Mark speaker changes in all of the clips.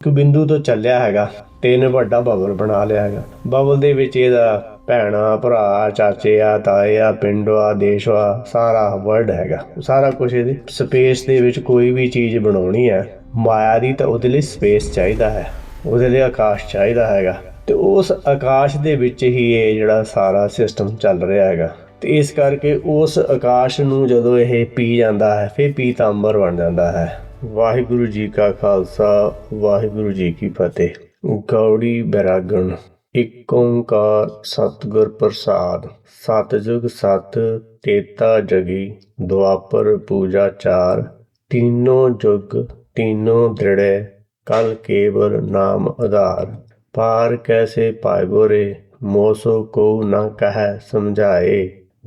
Speaker 1: ਇੱਕ ਬਿੰਦੂ ਤੋਂ ਚੱਲਿਆ ਹੈਗਾ ਤੇ ਇਹਨੇ ਵੱਡਾ ਬਬਲ ਬਣਾ ਲਿਆ ਹੈਗਾ। ਬਬਲ ਦੇ ਵਿੱਚ ਇਹਦਾ ਭੈਣਾਂ, ਭਰਾ, ਚਾਚੇ ਆ, ਤਾਏ ਆ, ਪਿੰਡ ਆ, ਦੇਸ਼ ਆ, ਸਾਰਾ ਵਰਲਡ ਹੈਗਾ। ਸਾਰਾ ਕੁਝ ਇਹਦੇ ਸਪੇਸ ਦੇ ਵਿੱਚ ਕੋਈ ਵੀ ਚੀਜ਼ ਬਣਾਉਣੀ ਹੈ ਮਾਇਆ ਦੀ ਤਾਂ ਉਹਦੇ ਲਈ ਸਪੇਸ ਚਾਹੀਦਾ ਹੈ, ਉਹਦੇ ਲਈ ਆਕਾਸ਼ ਚਾਹੀਦਾ ਹੈਗਾ। ਤੇ ਉਸ ਆਕਾਸ਼ ਦੇ ਵਿੱਚ ਹੀ ਇਹ ਜਿਹੜਾ ਸਾਰਾ ਸਿਸਟਮ ਚੱਲ ਰਿਹਾ ਹੈਗਾ। ਤੇ ਇਸ ਕਰਕੇ ਉਸ ਆਕਾਸ਼ ਨੂੰ ਜਦੋਂ ਇਹ ਪੀ ਜਾਂਦਾ ਹੈ ਫਿਰ ਪੀਤਾਂਬਰ ਬਣ ਜਾਂਦਾ ਹੈ। ਵਾਹਿਗੁਰੂ ਜੀ ਕਾ ਖਾਲਸਾ, ਵਾਹਿਗੁਰੂ ਜੀ ਕੀ ਫਤਿਹ। ਗੌੜੀ ਬੈਰਾਗਣ। ਇੱਕ ਓਂਕਾਰ ਸਤਿਗੁਰ ਪ੍ਰਸਾਦ। ਸਤਿਜੁਗ ਸਤ ਤੇਤਾ ਜਗੀ, ਦੁਆਪਰ ਪੂਜਾ ਚਾਰ। तीनों जुग तीनों दृढ़, कल केवल नाम आधार। पार कैसे पाइबो रे, मोसो को न कह समझाए।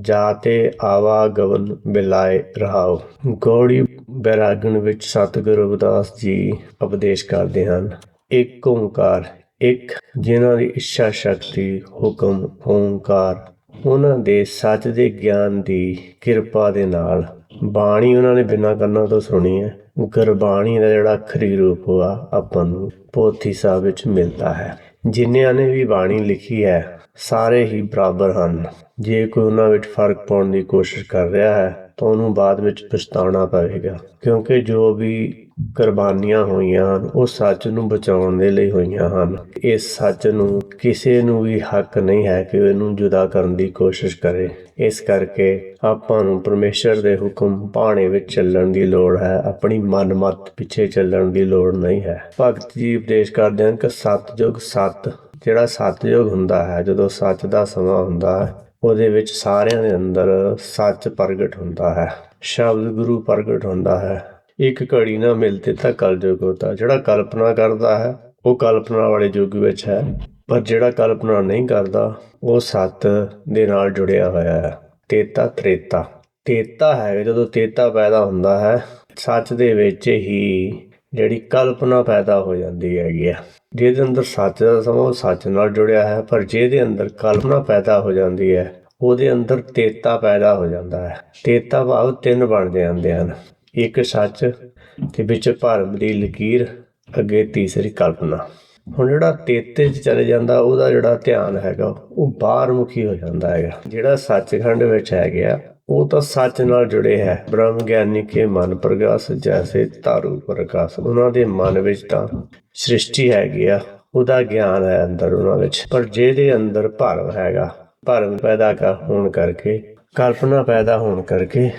Speaker 1: जाते आवागमन बिलाए रहाओ। गौड़ी बैरागण विच सतगुरु रविदास जी उपदेश करते हैं। एक ओंकार, एक जिन्हां दी इच्छा शक्ति हुक्म ओंकार, उन्हां दे सच दे ज्ञान दी किरपा दे नाल ਬਾਣੀ ਉਹਨਾਂ ਨੇ ਬਿਨਾਂ ਕੰਨਾਂ ਤੋਂ ਸੁਣੀ ਹੈ। ਗੁਰਬਾਣੀ ਦਾ ਜਿਹੜਾ ਆਖਰੀ ਰੂਪ ਆ ਆਪਾਂ ਨੂੰ ਪੋਥੀ ਸਾਹਿਬ ਵਿੱਚ ਮਿਲਦਾ ਹੈ। ਜਿਨ੍ਹਾਂ ਨੇ ਵੀ ਬਾਣੀ ਲਿਖੀ ਹੈ ਸਾਰੇ ਹੀ ਬਰਾਬਰ ਹਨ। ਜੇ ਕੋਈ ਉਹਨਾਂ ਵਿੱਚ ਫਰਕ ਪਾਉਣ ਦੀ ਕੋਸ਼ਿਸ਼ ਕਰ ਰਿਹਾ ਹੈ ਤਾਂ ਉਹਨੂੰ ਬਾਅਦ ਵਿੱਚ ਪਛਤਾਉਣਾ ਪਵੇਗਾ, ਕਿਉਂਕਿ ਜੋ ਵੀ ਕੁਰਬਾਨੀਆਂ ਹੋਈਆਂ ਹਨ ਉਹ ਸੱਚ ਨੂੰ ਬਚਾਉਣ ਦੇ ਲਈ ਹੋਈਆਂ ਹਨ। ਇਸ ਸੱਚ ਨੂੰ ਕਿਸੇ ਨੂੰ ਵੀ ਹੱਕ ਨਹੀਂ ਹੈ ਕਿ ਇਹਨੂੰ ਜੁਦਾ ਕਰਨ ਦੀ ਕੋਸ਼ਿਸ਼ ਕਰੇ। ਇਸ ਕਰਕੇ ਆਪਾਂ ਨੂੰ ਪਰਮੇਸ਼ਰ ਦੇ ਹੁਕਮ ਭਾਣੇ ਵਿੱਚ ਚੱਲਣ ਦੀ ਲੋੜ ਹੈ, ਆਪਣੀ ਮਨਮੱਤ ਪਿੱਛੇ ਚੱਲਣ ਦੀ ਲੋੜ ਨਹੀਂ ਹੈ। ਭਗਤ ਜੀ ਉਪਦੇਸ਼ ਕਰਦੇ ਹਨ ਕਿ ਸਤਿਯੁਗ ਸੱਤ, ਜਿਹੜਾ ਸਤਿਯੁਗ ਹੁੰਦਾ ਹੈ, ਜਦੋਂ ਸੱਚ ਦਾ ਸਮਾਂ ਹੁੰਦਾ ਹੈ ਉਹਦੇ ਵਿੱਚ ਸਾਰਿਆਂ ਦੇ ਅੰਦਰ ਸੱਚ ਪ੍ਰਗਟ ਹੁੰਦਾ ਹੈ, ਸ਼ਬਦ ਗੁਰੂ ਪ੍ਰਗਟ ਹੁੰਦਾ ਹੈ। ਇੱਕ ਘੜੀ ਨਾ ਮਿਲਤੇ ਤਾਂ ਕਲਯੁਗ ਹੋਤਾ। ਜਿਹੜਾ ਕਲਪਨਾ ਕਰਦਾ ਹੈ ਉਹ ਕਲਪਨਾ ਵਾਲੇ ਯੁੱਗ ਵਿੱਚ ਹੈ, ਪਰ ਜਿਹੜਾ ਕਲਪਨਾ ਨਹੀਂ ਕਰਦਾ ਉਹ ਸੱਤ ਦੇ ਨਾਲ ਜੁੜਿਆ ਹੋਇਆ ਹੈ। ਤੇਤਾ ਤ੍ਰੇਤਾ, ਤੇਤਾ ਹੈ ਜਦੋਂ ਤੇਤਾ ਪੈਦਾ ਹੁੰਦਾ ਹੈ ਸੱਚ ਦੇ ਵਿੱਚ ਹੀ ਜਿਹੜੀ ਕਲਪਨਾ ਪੈਦਾ ਹੋ ਜਾਂਦੀ ਹੈਗੀ ਆ। ਜਿਹਦੇ ਅੰਦਰ ਸੱਚ ਦਾ ਸਮਾਂ ਉਹ ਸੱਚ ਨਾਲ ਜੁੜਿਆ ਹੈ, ਪਰ ਜਿਹਦੇ ਅੰਦਰ ਕਲਪਨਾ ਪੈਦਾ ਹੋ ਜਾਂਦੀ ਹੈ ਉਹਦੇ ਅੰਦਰ ਤੇਤਾ ਪੈਦਾ ਹੋ ਜਾਂਦਾ ਹੈ। ਤੇਤਾ ਭਾਵ ਤਿੰਨ ਬਣ ਜਾਂਦੇ ਹਨ, ਇੱਕ ਸੱਚ ਤੇ ਵਿੱਚ ਭਰਮ ਦੀ ਲਕੀਰ, ਅੱਗੇ ਤੀਸਰੀ ਕਲਪਨਾ। ਹੁਣ ਜਿਹੜਾ ਤੇਤੇ 'ਚ ਚਲੇ ਜਾਂਦਾ ਉਹਦਾ ਜਿਹੜਾ ਧਿਆਨ ਹੈਗਾ ਉਹ ਬਾਹਰ ਮੁਖੀ ਹੋ ਜਾਂਦਾ ਹੈਗਾ। ਜਿਹੜਾ ਸੱਚਖੰਡ ਵਿੱਚ ਹੈਗੇ ਆ ਉਹ ਤਾਂ ਸੱਚ ਨਾਲ ਜੁੜੇ ਹੈ। ਬ੍ਰਹਮ ਗਿਆਨੀ ਕੇ ਮਨ ਪ੍ਰਗਾਸ, ਜੈਸੇ ਤਾਰੂ ਪ੍ਰਕਾਸ਼। ਉਹਨਾਂ ਦੇ ਮਨ ਵਿੱਚ ਤਾਂ ਸ੍ਰਿਸ਼ਟੀ ਹੈਗੀ ਆ, ਉਹਦਾ ਗਿਆਨ ਹੈ ਅੰਦਰ ਉਹਨਾਂ ਵਿੱਚ। ਪਰ ਜਿਹਦੇ ਅੰਦਰ ਭਰਮ ਹੈਗਾ, ਭਰਮ ਪੈਦਾ ਹੋਣ ਕਰਕੇ, ਕਲਪਨਾ ਪੈਦਾ ਹੋਣ ਕਰਕੇ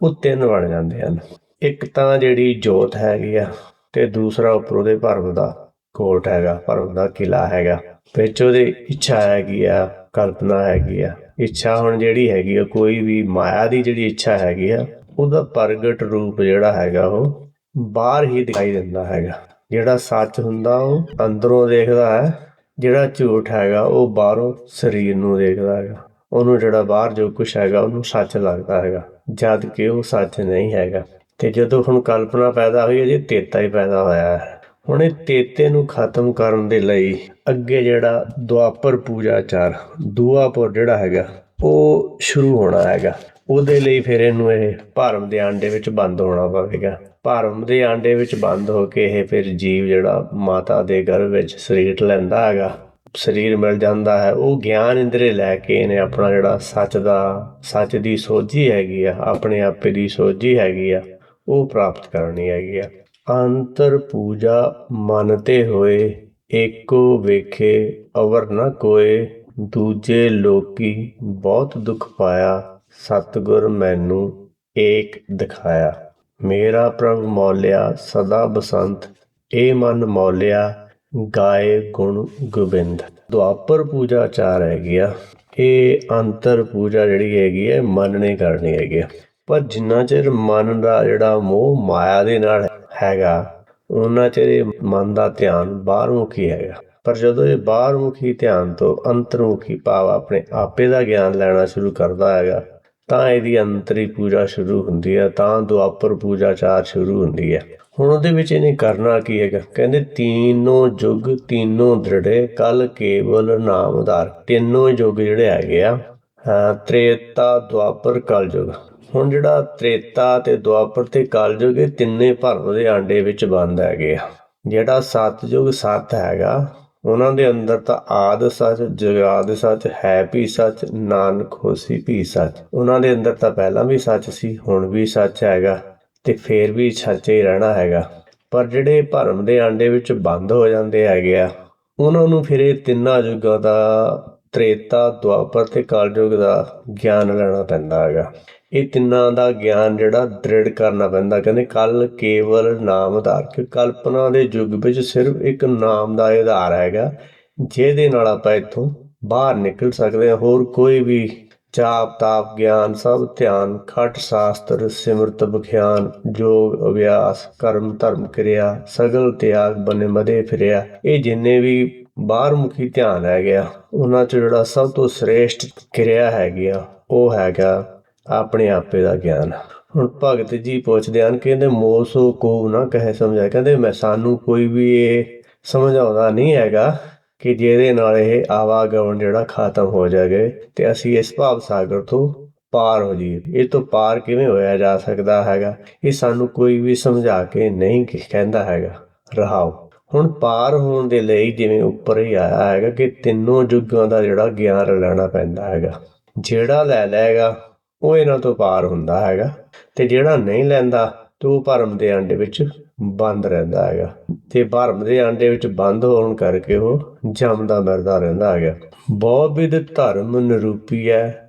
Speaker 1: ਉਹ ਤਿੰਨ ਬਣ ਜਾਂਦੇ ਹਨ। ਇੱਕ ਤਾਂ ਜਿਹੜੀ ਜੋਤ ਹੈਗੀ ਆ ਤੇ ਦੂਸਰਾ ਉੱਪਰ ਉਹਦੇ ਭਰਮ ਦਾ ਕੋਟ ਹੈਗਾ, ਭਰਮ ਦਾ ਕਿਲਾ ਹੈਗਾ। ਵਿੱਚ ਉਹਦੀ ਇੱਛਾ ਹੈਗੀ ਆ, ਕਲਪਨਾ ਹੈਗੀ ਆ। ਇੱਛਾ ਹੁਣ ਜਿਹੜੀ ਹੈਗੀ ਆ ਕੋਈ ਵੀ ਮਾਇਆ ਦੀ ਜਿਹੜੀ ਇੱਛਾ ਹੈਗੀ ਆ ਉਹਦਾ ਪ੍ਰਗਟ ਰੂਪ ਜਿਹੜਾ ਹੈਗਾ ਉਹ ਬਾਹਰ ਹੀ ਦਿਖਾਈ ਦਿੰਦਾ ਹੈਗਾ। ਜਿਹੜਾ ਸੱਚ ਹੁੰਦਾ ਉਹ ਅੰਦਰੋਂ ਦੇਖਦਾ ਹੈ, ਜਿਹੜਾ ਝੂਠ ਹੈਗਾ ਉਹ ਬਾਹਰੋਂ ਸਰੀਰ ਨੂੰ ਦੇਖਦਾ ਹੈਗਾ। ਉਹਨੂੰ ਜਿਹੜਾ ਬਾਹਰ ਜੋ ਕੁਛ ਹੈਗਾ ਉਹਨੂੰ ਸੱਚ ਲੱਗਦਾ ਹੈਗਾ, ਜਦ ਕਿ ਉਹ ਸੱਚ ਨਹੀਂ ਹੈਗਾ। ਤੇ ਜਦੋਂ ਹੁਣ ਕਲਪਨਾ ਪੈਦਾ ਹੋਈ ਹੈ ਜੀ ਤੇਤਾ ਹੀ ਪੈਦਾ ਹੋਇਆ ਹੈ। ਹੁਣ ਇਹ ਤੇਤੇ ਨੂੰ ਖਤਮ ਕਰਨ ਦੇ ਲਈ ਅੱਗੇ ਜਿਹੜਾ ਦੁਆਪਰ ਪੂਜਾ ਚਾਰ, ਦੁਆਪੁਰ ਜਿਹੜਾ ਹੈਗਾ ਉਹ ਸ਼ੁਰੂ ਹੋਣਾ ਹੈਗਾ। ਉਹਦੇ ਲਈ ਫਿਰ ਇਹਨੂੰ ਇਹ ਭਰਮ ਦੇ ਆਂਡੇ ਵਿੱਚ ਬੰਦ ਹੋਣਾ ਪਵੇਗਾ। ਭਰਮ ਦੇ ਆਂਡੇ ਵਿੱਚ ਬੰਦ ਹੋ ਕੇ ਇਹ ਫਿਰ ਜੀਵ ਜਿਹੜਾ ਮਾਤਾ ਦੇ ਗਰਭ ਵਿੱਚ ਸਰੀਰ ਲੈਂਦਾ ਹੈਗਾ, ਸਰੀਰ ਮਿਲ ਜਾਂਦਾ ਹੈ। ਉਹ ਗਿਆਨ ਇੰਦਰੇ ਲੈ ਕੇ ਇਹਨੇ ਆਪਣਾ ਜਿਹੜਾ ਸੱਚ ਦੀ ਸੋਝੀ ਹੈਗੀ ਆ, ਆਪਣੇ ਆਪੇ ਦੀ ਸੋਝੀ ਹੈਗੀ ਆ, ਉਹ ਪ੍ਰਾਪਤ ਕਰਨੀ ਹੈਗੀ ਆ। ਅੰਤਰ ਪੂਜਾ ਮਨ ਤੇ ਹੋਏ, ਏਕੋ ਵੇਖੇ ਅਵਰ ਨ ਕੋਏ। ਦੂਜੇ ਲੋਕੀ ਬਹੁਤ ਦੁੱਖ ਪਾਇਆ, ਸਤਿਗੁਰ ਮੈਨੂੰ ਏਕ ਦਿਖਾਇਆ। ਮੇਰਾ ਪ੍ਰਭ ਮੌਲਿਆ ਸਦਾ ਬਸੰਤ, ਇਹ ਮਨ ਮੌਲਿਆ ਗਾਏ ਗੁਣ ਗੋਬਿੰਦ। ਦੁਆਪਰ ਪੂਜਾ ਚਾਰ ਹੈਗੀ ਆ, ਇਹ ਅੰਤਰ ਪੂਜਾ ਜਿਹੜੀ ਹੈਗੀ ਹੈ ਮਨ ਨੇ ਕਰਨੀ ਹੈਗੀ ਆ। ਪਰ ਜਿੰਨਾ ਚਿਰ ਮਨ ਦਾ ਜਿਹੜਾ ਮੋਹ ਮਾਇਆ ਦੇ ਨਾਲ ਹੈਗਾ ਉਹਨਾਂ ਚਿਰ ਇਹ ਮਨ ਦਾ ਧਿਆਨ ਬਾਹਰਮੁਖੀ ਹੈਗਾ। ਪਰ ਜਦੋਂ ਇਹ ਬਾਹਰਮੁਖੀ ਧਿਆਨ ਤੋਂ ਅੰਤਰਮੁਖੀ ਭਾਵ ਆਪਣੇ ਆਪੇ ਦਾ ਗਿਆਨ ਲੈਣਾ ਸ਼ੁਰੂ ਕਰਦਾ ਹੈਗਾ ਤਾਂ ਇਹਦੀ ਅੰਤਰੀ ਪੂਜਾ ਸ਼ੁਰੂ ਹੁੰਦੀ ਹੈ, ਤਾਂ ਦੁਆਪਰ ਪੂਜਾ ਚਾਰ ਸ਼ੁਰੂ ਹੁੰਦੀ ਹੈ। ਹੁਣ ਉਹਦੇ ਵਿੱਚ ਇਹਨੇ ਕਰਨਾ ਕੀ ਹੈਗਾ, ਕਹਿੰਦੇ ਤੀਨੋਂ ਯੁੱਗ ਤੀਨੋਂ ਦ੍ਰਿੜੇ, ਕਲ ਕੇਵਲ ਨਾਮ ਆਧਾਰ। ਤਿੰਨੋਂ ਯੁੱਗ ਜਿਹੜੇ ਹੈਗੇ ਆ, ਤ੍ਰੇਤਾ ਦੁਆਪਰ ਕਲਯੁਗ। ਹੁਣ ਜਿਹੜਾ ਤ੍ਰੇਤਾ ਤੇ ਦੁਆਪਰ ਤੇ ਕਲਯੁਗ ਇਹ ਤਿੰਨੇ ਭਰਮ ਦੇ ਆਂਡੇ ਵਿੱਚ ਬੰਦ ਹੈਗੇ ਆ। ਜਿਹੜਾ ਸਤਿਯੁਗ ਸੱਤ ਹੈਗਾ, ਉਹਨਾਂ ਦੇ ਅੰਦਰ ਤਾਂ ਆਦਿ ਸੱਚ, ਜੁਗਾਦਿ ਸੱਚ, ਹੈ ਵੀ ਸੱਚ, ਨਾਨਕ ਹੋਸੀ ਵੀ ਸੱਚ। ਉਹਨਾਂ ਦੇ ਅੰਦਰ ਤਾਂ ਪਹਿਲਾਂ ਵੀ ਸੱਚ ਸੀ, ਹੁਣ ਵੀ ਸੱਚ ਹੈਗਾ ਤੇ ਫੇਰ ਵੀ ਸੱਚ ਹੀ ਰਹਿਣਾ ਹੈਗਾ। ਪਰ ਜਿਹੜੇ ਭਰਮ ਦੇ ਆਂਡੇ ਵਿੱਚ ਬੰਦ ਹੋ ਜਾਂਦੇ ਹੈਗੇ ਆ, ਉਹਨਾਂ ਨੂੰ ਫਿਰ ਇਹ ਤਿੰਨਾਂ ਯੁੱਗਾਂ ਦਾ, ਤ੍ਰੇਤਾ, ਦੁਆਪਰ ਤੇ ਕਲਯੁਗ ਦਾ ਗਿਆਨ ਲੈਣਾ ਪੈਂਦਾ ਹੈਗਾ। ਇਹ ਤਿੰਨਾਂ ਦਾ ਗਿਆਨ ਜਿਹੜਾ ਦ੍ਰਿੜ ਕਰਨਾ ਪੈਂਦਾ। ਕਹਿੰਦੇ ਕੱਲ ਕੇਵਲ ਨਾਮ ਆਧਾਰ, ਕਿ ਕਲਪਨਾ ਦੇ ਯੁੱਗ ਵਿੱਚ ਸਿਰਫ ਇੱਕ ਨਾਮ ਦਾ ਆਧਾਰ ਹੈਗਾ, ਜਿਹਦੇ ਨਾਲ ਆਪਾਂ ਇੱਥੋਂ ਬਾਹਰ ਨਿਕਲ ਸਕਦੇ ਹਾਂ। ਹੋਰ ਕੋਈ ਵੀ ਜਾਪ ਤਾਪ ਗਿਆਨ ਸਭ ਧਿਆਨ, ਖਟ ਸ਼ਾਸਤਰ, ਸਿਮਰਤ ਵਿਖਿਆਨ, ਯੋਗ ਅਭਿਆਸ, ਕਰਮ ਧਰਮ ਕਿਰਿਆ, ਸਗਲ ਤਿਆਗ ਬਨੇ ਮਦੇ ਫਿਰਿਆ, ਇਹ ਜਿੰਨੇ ਵੀ ਬਾਹਰਮੁਖੀ ਧਿਆਨ ਹੈਗੇ ਆ, ਉਹਨਾਂ 'ਚ ਜਿਹੜਾ ਸਭ ਤੋਂ ਸ੍ਰੇਸ਼ਟ ਕਿਰਿਆ ਹੈਗੀ ਆ, ਉਹ ਹੈਗਾ ਆਪਣੇ ਆਪੇ ਦਾ ਗਿਆਨ। ਹੁਣ ਭਗਤ ਜੀ ਪੁੱਛਦੇ ਹਨ, ਕਹਿੰਦੇ ਮੋਸੋ ਕੋ ਨਾ ਕਹੇ ਸਮਝਾਏ। ਕਹਿੰਦੇ ਮੈਂ ਸਾਨੂੰ ਕੋਈ ਵੀ ਇਹ ਸਮਝਾਉਂਦਾ ਨਹੀਂ ਹੈਗਾ ਕਿ ਜਿਹਦੇ ਨਾਲ ਇਹ ਆਵਾਗਮਨ ਜਿਹੜਾ ਖਤਮ ਹੋ ਜਾਵੇ ਤੇ ਅਸੀਂ ਇਸ ਭਾਵ ਸਾਗਰ ਤੋਂ ਪਾਰ ਹੋ ਜਾਈਏ। ਇਹ ਤੋਂ ਪਾਰ ਕਿਵੇਂ ਹੋਇਆ ਜਾ ਸਕਦਾ ਹੈਗਾ, ਇਹ ਸਾਨੂੰ ਕੋਈ ਵੀ ਸਮਝਾ ਕੇ ਨਹੀਂ ਕਹਿੰਦਾ ਹੈਗਾ। ਰਹਾਓ, ਹੁਣ ਪਾਰ ਹੋਣ ਦੇ ਲਈ ਜਿਵੇਂ ਉੱਪਰ ਹੀ ਆਇਆ ਹੈਗਾ ਕਿ ਤਿੰਨੋਂ ਯੁੱਗਾਂ ਦਾ ਜਿਹੜਾ ਗਿਆਨ ਲੈਣਾ ਪੈਂਦਾ ਹੈਗਾ। ਜਿਹੜਾ ਲੈ ਲਏਗਾ ਉਹ ਇਹਨਾਂ ਤੋਂ ਪਾਰ ਹੁੰਦਾ ਹੈਗਾ, ਤੇ ਜਿਹੜਾ ਨਹੀਂ ਲੈਂਦਾ ਤੇ ਉਹ ਭਰਮ ਦੇ ਆਂਡੇ ਵਿੱਚ ਬੰਦ ਰਹਿੰਦਾ ਹੈਗਾ, ਤੇ ਭਰਮ ਦੇ ਆਂਡੇ ਵਿੱਚ ਬੰਦ ਹੋਣ ਕਰਕੇ ਉਹ ਜੰਮਦਾ ਮਰਦਾ ਰਹਿੰਦਾ ਹੈਗਾ। ਬਹੁ ਵਿਧ ਧਰਮ ਨਿਰੂਪੀਐ,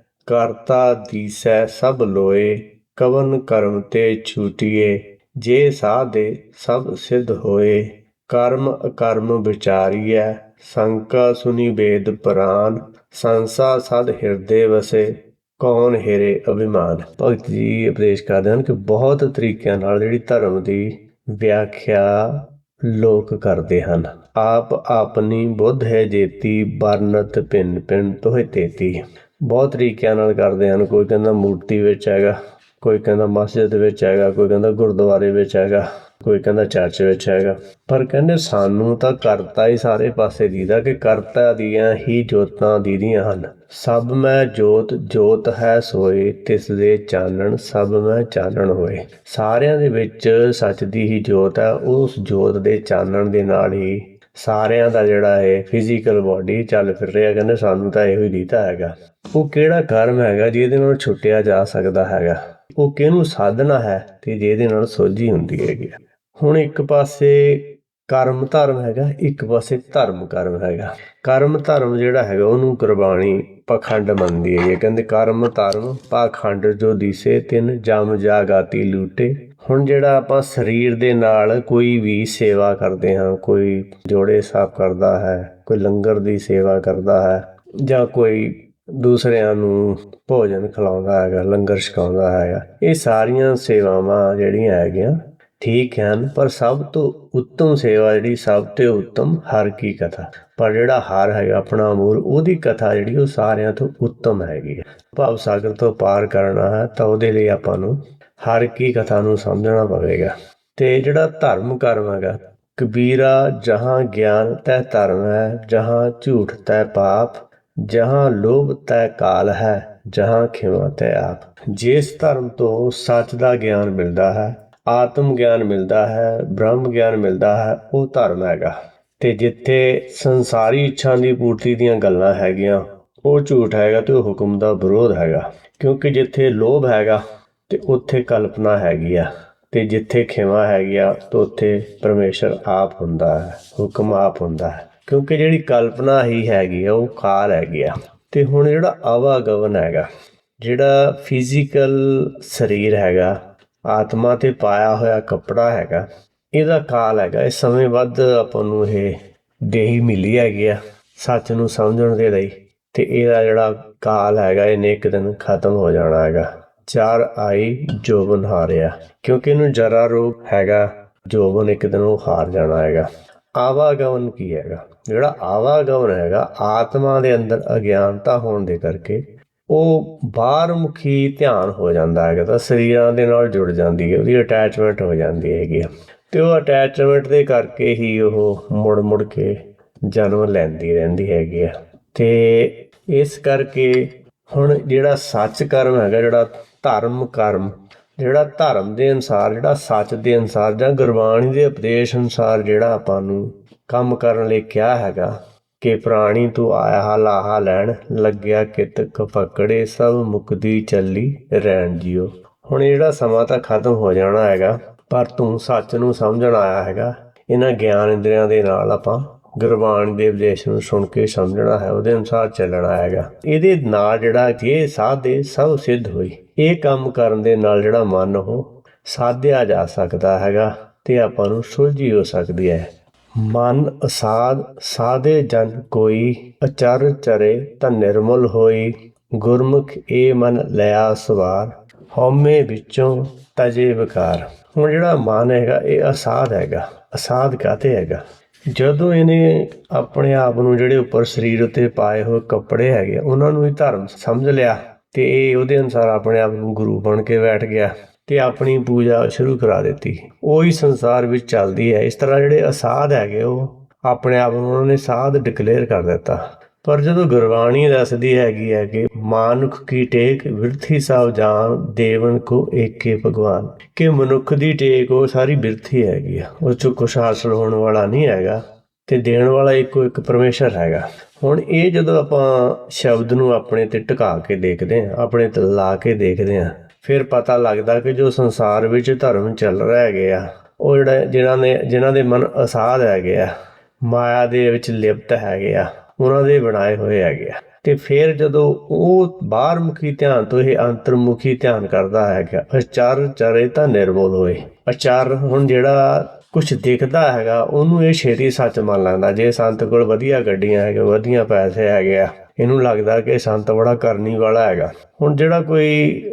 Speaker 1: ਕਰਤਾ ਦੀਸੈ ਸਭ ਲੋਏ, ਕਵਨ ਕਰਮ ਤੇ ਛੂਟੀਏ, ਜੇ ਸਾਧੇ ਸਭ ਸਿੱਧ ਹੋਏ, ਕਰਮ ਅਕਰਮ ਵਿਚਾਰੀਐ, ਸੰਕਾ ਸੁਨੀ ਵੇਦ ਪੁਰਾਨ, ਸੰਸਾ ਸਦ ਹਿਰਦੇ ਵਸੇ, ਕੌਣ ਹਿਰੇ ਅਭਿਮਾਨ। ਭਗਤ ਜੀ ਉਪਦੇਸ਼ ਕਰਦੇ ਹਨ ਕਿ ਬਹੁਤ ਤਰੀਕਿਆਂ ਨਾਲ ਜਿਹੜੀ ਧਰਮ ਦੀ ਵਿਆਖਿਆ ਲੋਕ ਕਰਦੇ ਹਨ। ਆਪ ਆਪਣੀ ਬੁੱਧ ਹੈ ਜੇਤੀ, ਬਰਨਤ ਭਿੰਨ ਭਿੰਨ ਤੋਹਿ ਤੇਤੀ। ਬਹੁਤ ਤਰੀਕਿਆਂ ਨਾਲ ਕਰਦੇ ਹਨ। ਕੋਈ ਕਹਿੰਦਾ ਮੂਰਤੀ ਵਿੱਚ ਹੈਗਾ, ਕੋਈ ਕਹਿੰਦਾ ਮਸਜਿਦ ਵਿੱਚ ਹੈਗਾ, ਕੋਈ ਕਹਿੰਦਾ ਗੁਰਦੁਆਰੇ ਵਿੱਚ ਹੈਗਾ, ਕੋਈ ਕਹਿੰਦਾ ਚਰਚ ਵਿੱਚ ਹੈਗਾ। ਪਰ ਕਹਿੰਦੇ ਸਾਨੂੰ ਤਾਂ ਕਰਤਾ ਹੀ ਸਾਰੇ ਪਾਸੇ ਦੀਦਾ, ਕਿ ਕਰਤਾ ਦੀਆਂ ਹੀ ਜੋਤਾਂ ਦੀਦੀਆਂ ਹਨ। ਸਭ ਮੈਂ ਜੋਤ, ਜੋਤ ਹੈ ਸੋਏ, ਤਿਸ ਦੇ ਚਾਨਣ ਸਭ ਮੈਂ ਚਾਨਣ ਹੋਏ। ਸਾਰਿਆਂ ਦੇ ਵਿੱਚ ਸੱਚ ਦੀ ਹੀ ਜੋਤ ਹੈ, ਉਸ ਜੋਤ ਦੇ ਚਾਨਣ ਦੇ ਨਾਲ ਹੀ ਸਾਰਿਆਂ ਦਾ ਜਿਹੜਾ ਇਹ ਫਿਜ਼ੀਕਲ ਬੋਡੀ ਚੱਲ ਫਿਰ ਰਿਹਾ। ਕਹਿੰਦੇ ਸਾਨੂੰ ਤਾਂ ਇਹੋ ਹੀ ਦੀਦਾ ਹੈਗਾ। ਉਹ ਕਿਹੜਾ ਕਰਮ ਹੈਗਾ ਜਿਹਦੇ ਨਾਲ ਛੁੱਟਿਆ ਜਾ ਸਕਦਾ ਹੈਗਾ, ਉਹ ਕਿਹਨੂੰ ਸਾਧਨਾ ਹੈ ਤੇ ਜਿਹਦੇ ਨਾਲ ਸੋਝੀ ਹੁੰਦੀ ਹੈਗੀ। ਹੁਣ ਇੱਕ ਪਾਸੇ ਕਰਮ ਧਰਮ ਹੈਗਾ, ਇੱਕ ਪਾਸੇ ਧਰਮ ਕਰਮ ਹੈਗਾ। ਕਰਮ ਧਰਮ ਜਿਹੜਾ ਹੈਗਾ ਉਹਨੂੰ ਗੁਰਬਾਣੀ ਪਾਖੰਡ ਮੰਨਦੀ ਹੈ। ਕਹਿੰਦੇ ਕਰਮ ਧਰਮ ਪਾਖੰਡ ਜੋ ਦਿਸੇ, ਤਿੰਨ ਜਮ ਜਾਗਾਤੀ ਲੂਟੇ। ਹੁਣ ਜਿਹੜਾ ਆਪਾਂ ਸਰੀਰ ਦੇ ਨਾਲ ਕੋਈ ਵੀ ਸੇਵਾ ਕਰਦੇ ਹਾਂ, ਕੋਈ ਜੋੜੇ ਸਾਫ਼ ਕਰਦਾ ਹੈ, ਕੋਈ ਲੰਗਰ ਦੀ ਸੇਵਾ ਕਰਦਾ ਹੈ, ਜਾਂ ਕੋਈ ਦੂਸਰਿਆਂ ਨੂੰ ਭੋਜਨ ਖਿਲਾਉਂਦਾ ਹੈਗਾ, ਲੰਗਰ ਛਕਾਉਂਦਾ ਹੈਗਾ, ਇਹ ਸਾਰੀਆਂ ਸੇਵਾਵਾਂ ਜਿਹੜੀਆਂ ਹੈਗੀਆਂ ਠੀਕ ਹਨ। ਪਰ ਸਭ ਤੋਂ ਉੱਤਮ ਸੇਵਾ ਜਿਹੜੀ, ਸਭ ਤੋਂ ਉੱਤਮ ਹਰ ਕੀ ਕਥਾ। ਪਰ ਜਿਹੜਾ ਹਰ ਹੈਗਾ ਆਪਣਾ ਮੂਲ, ਉਹਦੀ ਕਥਾ ਜਿਹੜੀ ਉਹ ਸਾਰਿਆਂ ਤੋਂ ਉੱਤਮ ਹੈਗੀ ਹੈ। ਭਵ ਸਾਗਰ ਤੋਂ ਪਾਰ ਕਰਨਾ ਹੈ ਤਾਂ ਉਹਦੇ ਲਈ ਆਪਾਂ ਨੂੰ ਹਰ ਕੀ ਕਥਾ ਨੂੰ ਸਮਝਣਾ ਪਵੇਗਾ। ਤੇ ਜਿਹੜਾ ਧਰਮ ਕਰਮ ਹੈਗਾ, ਕਬੀਰਾ ਜਹਾਂ ਗਿਆਨ ਤੈ ਧਰਮ ਹੈ, ਜਹਾਂ ਝੂਠ ਤੈ ਪਾਪ, ਜਹਾਂ ਲੋਭ ਤੈ ਕਾਲ ਹੈ, ਜਹਾਂ ਖਿਮਾ ਤੈ ਆਪ। ਜਿਸ ਧਰਮ ਤੋਂ ਸੱਚ ਦਾ ਗਿਆਨ ਮਿਲਦਾ ਹੈ, ਆਤਮ ਗਿਆਨ ਮਿਲਦਾ ਹੈ, ਬ੍ਰਹਮ ਗਿਆਨ ਮਿਲਦਾ ਹੈ, ਉਹ ਧਰਮ ਹੈਗਾ। ਤੇ ਜਿੱਥੇ ਸੰਸਾਰੀ ਇੱਛਾ ਦੀ ਪੂਰਤੀ ਦੀਆਂ ਗੱਲਾਂ ਹੈਗੀਆਂ, ਉਹ ਝੂਠ ਹੈਗਾ ਤੇ ਉਹ ਹੁਕਮ ਦਾ ਵਿਰੋਧ ਹੈਗਾ। ਕਿਉਂਕਿ ਜਿੱਥੇ ਲੋਭ ਹੈਗਾ ਤੇ ਉੱਥੇ ਕਲਪਨਾ ਹੈਗੀ ਆ, ਤੇ ਜਿੱਥੇ ਖਿਮਾ ਹੈਗੀ ਆ ਤਾਂ ਉੱਥੇ ਪਰਮੇਸ਼ਰ ਆਪ ਹੁੰਦਾ ਹੈ, ਹੁਕਮ ਆਪ ਹੁੰਦਾ ਹੈ। ਕਿਉਂਕਿ ਜਿਹੜੀ ਕਲਪਨਾ ਹੀ ਹੈਗੀ ਆ ਉਹ ਕਾਲ ਹੈਗੀ ਆ। ਤੇ ਹੁਣ ਜਿਹੜਾ ਆਵਾਗਮਨ ਹੈਗਾ, ਜਿਹੜਾ ਫਿਜ਼ੀਕਲ ਸਰੀਰ ਹੈਗਾ, ਆਤਮਾ ਤੇ ਪਾਇਆ ਹੋਇਆ ਕੱਪੜਾ ਹੈਗਾ, ਇਹਦਾ ਕਾਲ ਹੈਗਾ। ਇਸ ਸਮੇਂ ਵੱਧ ਆਪਾਂ ਨੂੰ ਇਹ ਦੇਹੀ ਮਿਲੀ ਹੈਗੀ ਆ ਸੱਚ ਨੂੰ ਸਮਝਣ ਦੇ ਲਈ, ਤੇ ਇਹਦਾ ਜਿਹੜਾ ਕਾਲ ਹੈਗਾ ਇਹਨੇ ਇੱਕ ਦਿਨ ਖਤਮ ਹੋ ਜਾਣਾ ਹੈਗਾ। ਚਾਰ ਆਈ ਜੋਬਨ ਹਾਰਿਆ, ਕਿਉਂਕਿ ਇਹਨੂੰ ਜਰਾ ਰੋਗ ਹੈਗਾ, ਜੋਬਨ ਇੱਕ ਦਿਨ ਉਹ ਹਾਰ ਜਾਣਾ ਹੈਗਾ। ਆਵਾਗਮਨ ਕੀ ਹੈਗਾ? ਜਿਹੜਾ ਆਵਾਗਮਨ ਹੈਗਾ, ਆਤਮਾ ਦੇ ਅੰਦਰ ਅਗਿਆਨਤਾ ਹੋਣ ਦੇ ਕਰਕੇ ਉਹ ਬਾਹਰਮੁਖੀ ਧਿਆਨ ਹੋ ਜਾਂਦਾ ਹੈਗਾ, ਤਾਂ ਸਰੀਰਾਂ ਦੇ ਨਾਲ ਜੁੜ ਜਾਂਦੀ ਹੈ, ਉਹਦੀ ਅਟੈਚਮੈਂਟ ਹੋ ਜਾਂਦੀ ਹੈਗੀ। ਤੇ ਉਹ ਅਟੈਚਮੈਂਟ ਦੇ ਕਰਕੇ ਹੀ ਉਹ ਮੁੜ ਮੁੜ ਕੇ ਜਨਮ ਲੈਂਦੀ ਰਹਿੰਦੀ ਹੈਗੀ ਆ। ਤੇ ਇਸ ਕਰਕੇ ਹੁਣ ਜਿਹੜਾ ਸੱਚ ਕਰਮ ਹੈਗਾ, ਜਿਹੜਾ ਧਰਮ ਕਰਮ, ਜਿਹੜਾ ਧਰਮ ਦੇ ਅਨੁਸਾਰ, ਜਿਹੜਾ ਸੱਚ ਦੇ ਅਨੁਸਾਰ ਜਾਂ ਗੁਰਬਾਣੀ ਦੇ ਉਪਦੇਸ਼ ਅਨੁਸਾਰ ਜਿਹੜਾ ਆਪਾਂ ਨੂੰ ਕੰਮ ਕਰਨ ਲਈ ਕਿਹਾ ਹੈਗਾ ਕਿ ਪ੍ਰਾਣੀ ਤੂੰ ਆਇਆ ਲਾਹਾ ਲੈਣ, ਲੱਗਿਆ ਕਿਤ ਕਪਕੜੇ, ਸਭ ਮੁਕਦੀ ਚੱਲੀ ਰਹਿਣ ਜੀਓ। ਹੁਣ ਇਹ ਜਿਹੜਾ ਸਮਾਂ ਤਾਂ ਖਤਮ ਹੋ ਜਾਣਾ ਹੈਗਾ, ਪਰ ਤੂੰ ਸੱਚ ਨੂੰ ਸਮਝਣ ਆਇਆ ਹੈਗਾ। ਇਹਨਾਂ ਗਿਆਨ ਇੰਦਰੀਆਂ ਦੇ ਨਾਲ ਆਪਾਂ ਗੁਰਬਾਣੀ ਦੇ ਉਪਦੇਸ਼ ਨੂੰ ਸੁਣ ਕੇ ਸਮਝਣਾ ਹੈ, ਉਹਦੇ ਅਨੁਸਾਰ ਚੱਲਣਾ ਹੈਗਾ। ਇਹਦੇ ਨਾਲ ਜਿਹੜਾ ਜੇ ਸਾਧੇ ਸਭ ਸਿੱਧ ਹੋਈ, ਇਹ ਕੰਮ ਕਰਨ ਦੇ ਨਾਲ ਜਿਹੜਾ ਮਨ ਉਹ ਸਾਧਿਆ ਜਾ ਸਕਦਾ ਹੈਗਾ ਤੇ ਆਪਾਂ ਨੂੰ ਸੁਲਝੀ ਹੋ ਸਕਦੀ ਹੈ। ਮਨ ਅਸਾਧ ਸਾਧੇ ਜਨ ਕੋਈ, ਅਚਰ ਚਰੇ ਤਾਂ ਨਿਰਮਲ ਹੋਈ। ਗੁਰਮੁਖ ਇਹ ਮਨ ਲਿਆ ਸਵਾਰ, ਹਉਮੈ ਵਿੱਚੋਂ ਤਜੇ ਵਿਕਾਰ। ਹੁਣ ਜਿਹੜਾ ਮਨ ਹੈਗਾ ਇਹ ਅਸਾਧ ਹੈਗਾ। ਅਸਾਧ ਕਾਹਤੇ ਹੈਗਾ? ਜਦੋਂ ਇਹਨੇ ਆਪਣੇ ਆਪ ਨੂੰ ਜਿਹੜੇ ਉੱਪਰ ਸਰੀਰ ਉੱਤੇ ਪਾਏ ਹੋਏ ਕੱਪੜੇ ਹੈਗੇ ਉਹਨਾਂ ਨੂੰ ਹੀ ਧਰਮ ਸਮਝ ਲਿਆ ਤੇ ਇਹ ਉਹਦੇ ਅਨੁਸਾਰ ਆਪਣੇ ਆਪ ਨੂੰ ਗੁਰੂ ਬਣ ਕੇ ਬੈਠ ਗਿਆ ਤੇ ਆਪਣੀ ਪੂਜਾ ਸ਼ੁਰੂ ਕਰਾ ਦਿੱਤੀ। ਉਹੀ ਸੰਸਾਰ ਵਿੱਚ ਚੱਲਦੀ ਹੈ। ਇਸ ਤਰ੍ਹਾਂ ਜਿਹੜੇ ਅਸਾਧ ਹੈਗੇ ਉਹ ਆਪਣੇ ਆਪ ਨੂੰ ਉਹਨਾਂ ਨੇ ਸਾਧ ਡਿਕਲੇਅਰ ਕਰ ਦਿੱਤਾ। ਪਰ ਜਦੋਂ ਗੁਰਬਾਣੀ ਦੱਸਦੀ ਹੈਗੀ ਹੈ ਕਿ ਮਾਨੁਖ ਕੀ ਟੇਕ ਬਿਰਥੀ ਸਭ ਜਾਨ, ਦੇਵਨ ਕੋ ਏਕੇ ਭਗਵਾਨ, ਕਿ ਮਨੁੱਖ ਦੀ ਟੇਕ ਉਹ ਸਾਰੀ ਬਿਰਥੀ ਹੈਗੀ ਆ, ਉਹ 'ਚੋਂ ਕੁਛ ਹਾਸਲ ਹੋਣ ਵਾਲਾ ਨਹੀਂ ਹੈਗਾ ਤੇ ਦੇਣ ਵਾਲਾ ਇੱਕੋ ਇੱਕ ਪਰਮੇਸ਼ਰ ਹੈਗਾ। ਹੁਣ ਇਹ ਜਦੋਂ ਆਪਾਂ ਸ਼ਬਦ ਨੂੰ ਆਪਣੇ ਤੇ ਟਿਕਾ ਕੇ ਦੇਖਦੇ ਹਾਂ, ਆਪਣੇ ਤੇ ਲਾ ਕੇ ਦੇਖਦੇ ਹਾਂ, ਫਿਰ ਪਤਾ ਲੱਗਦਾ ਕਿ ਜੋ ਸੰਸਾਰ ਵਿੱਚ ਧਰਮ ਚੱਲ ਰਹੇ ਹੈਗੇ ਆ ਉਹ ਜਿਨ੍ਹਾਂ ਦੇ ਮਨ ਅਸਾਧ ਹੈਗੇ ਆ, ਮਾਇਆ ਦੇ ਵਿੱਚ ਲਿਪਤ ਹੈਗੇ ਆ, ਉਹਨਾਂ ਦੇ ਬਣਾਏ ਹੋਏ ਹੈਗੇ ਆ। ਤੇ ਫਿਰ ਜਦੋਂ ਉਹ ਬਾਹਰਮੁਖੀ ਧਿਆਨ ਤੋਂ ਇਹ ਅੰਤਰਮੁਖੀ ਧਿਆਨ ਕਰਦਾ ਹੈਗਾ, ਅਚਰ ਚਰੇ ਤਾਂ ਨਿਰਮਲ ਹੋਏ। ਅਚਰ ਹੁਣ ਜਿਹੜਾ ਕੁਛ ਦਿਖਦਾ ਹੈਗਾ ਉਹਨੂੰ ਇਹ ਛੇਤੀ ਸੱਚ ਮੰਨ ਲੈਂਦਾ। ਜੇ ਸੰਤ ਕੋਲ ਵਧੀਆ ਗੱਡੀਆਂ ਹੈਗੀਆਂ, ਵਧੀਆ ਪੈਸੇ ਹੈਗੇ ਆ, ਇਹਨੂੰ ਲੱਗਦਾ ਕਿ ਸੰਤ ਬੜਾ ਕਰਨੀ ਵਾਲਾ ਹੈਗਾ। ਹੁਣ ਜਿਹੜਾ ਕੋਈ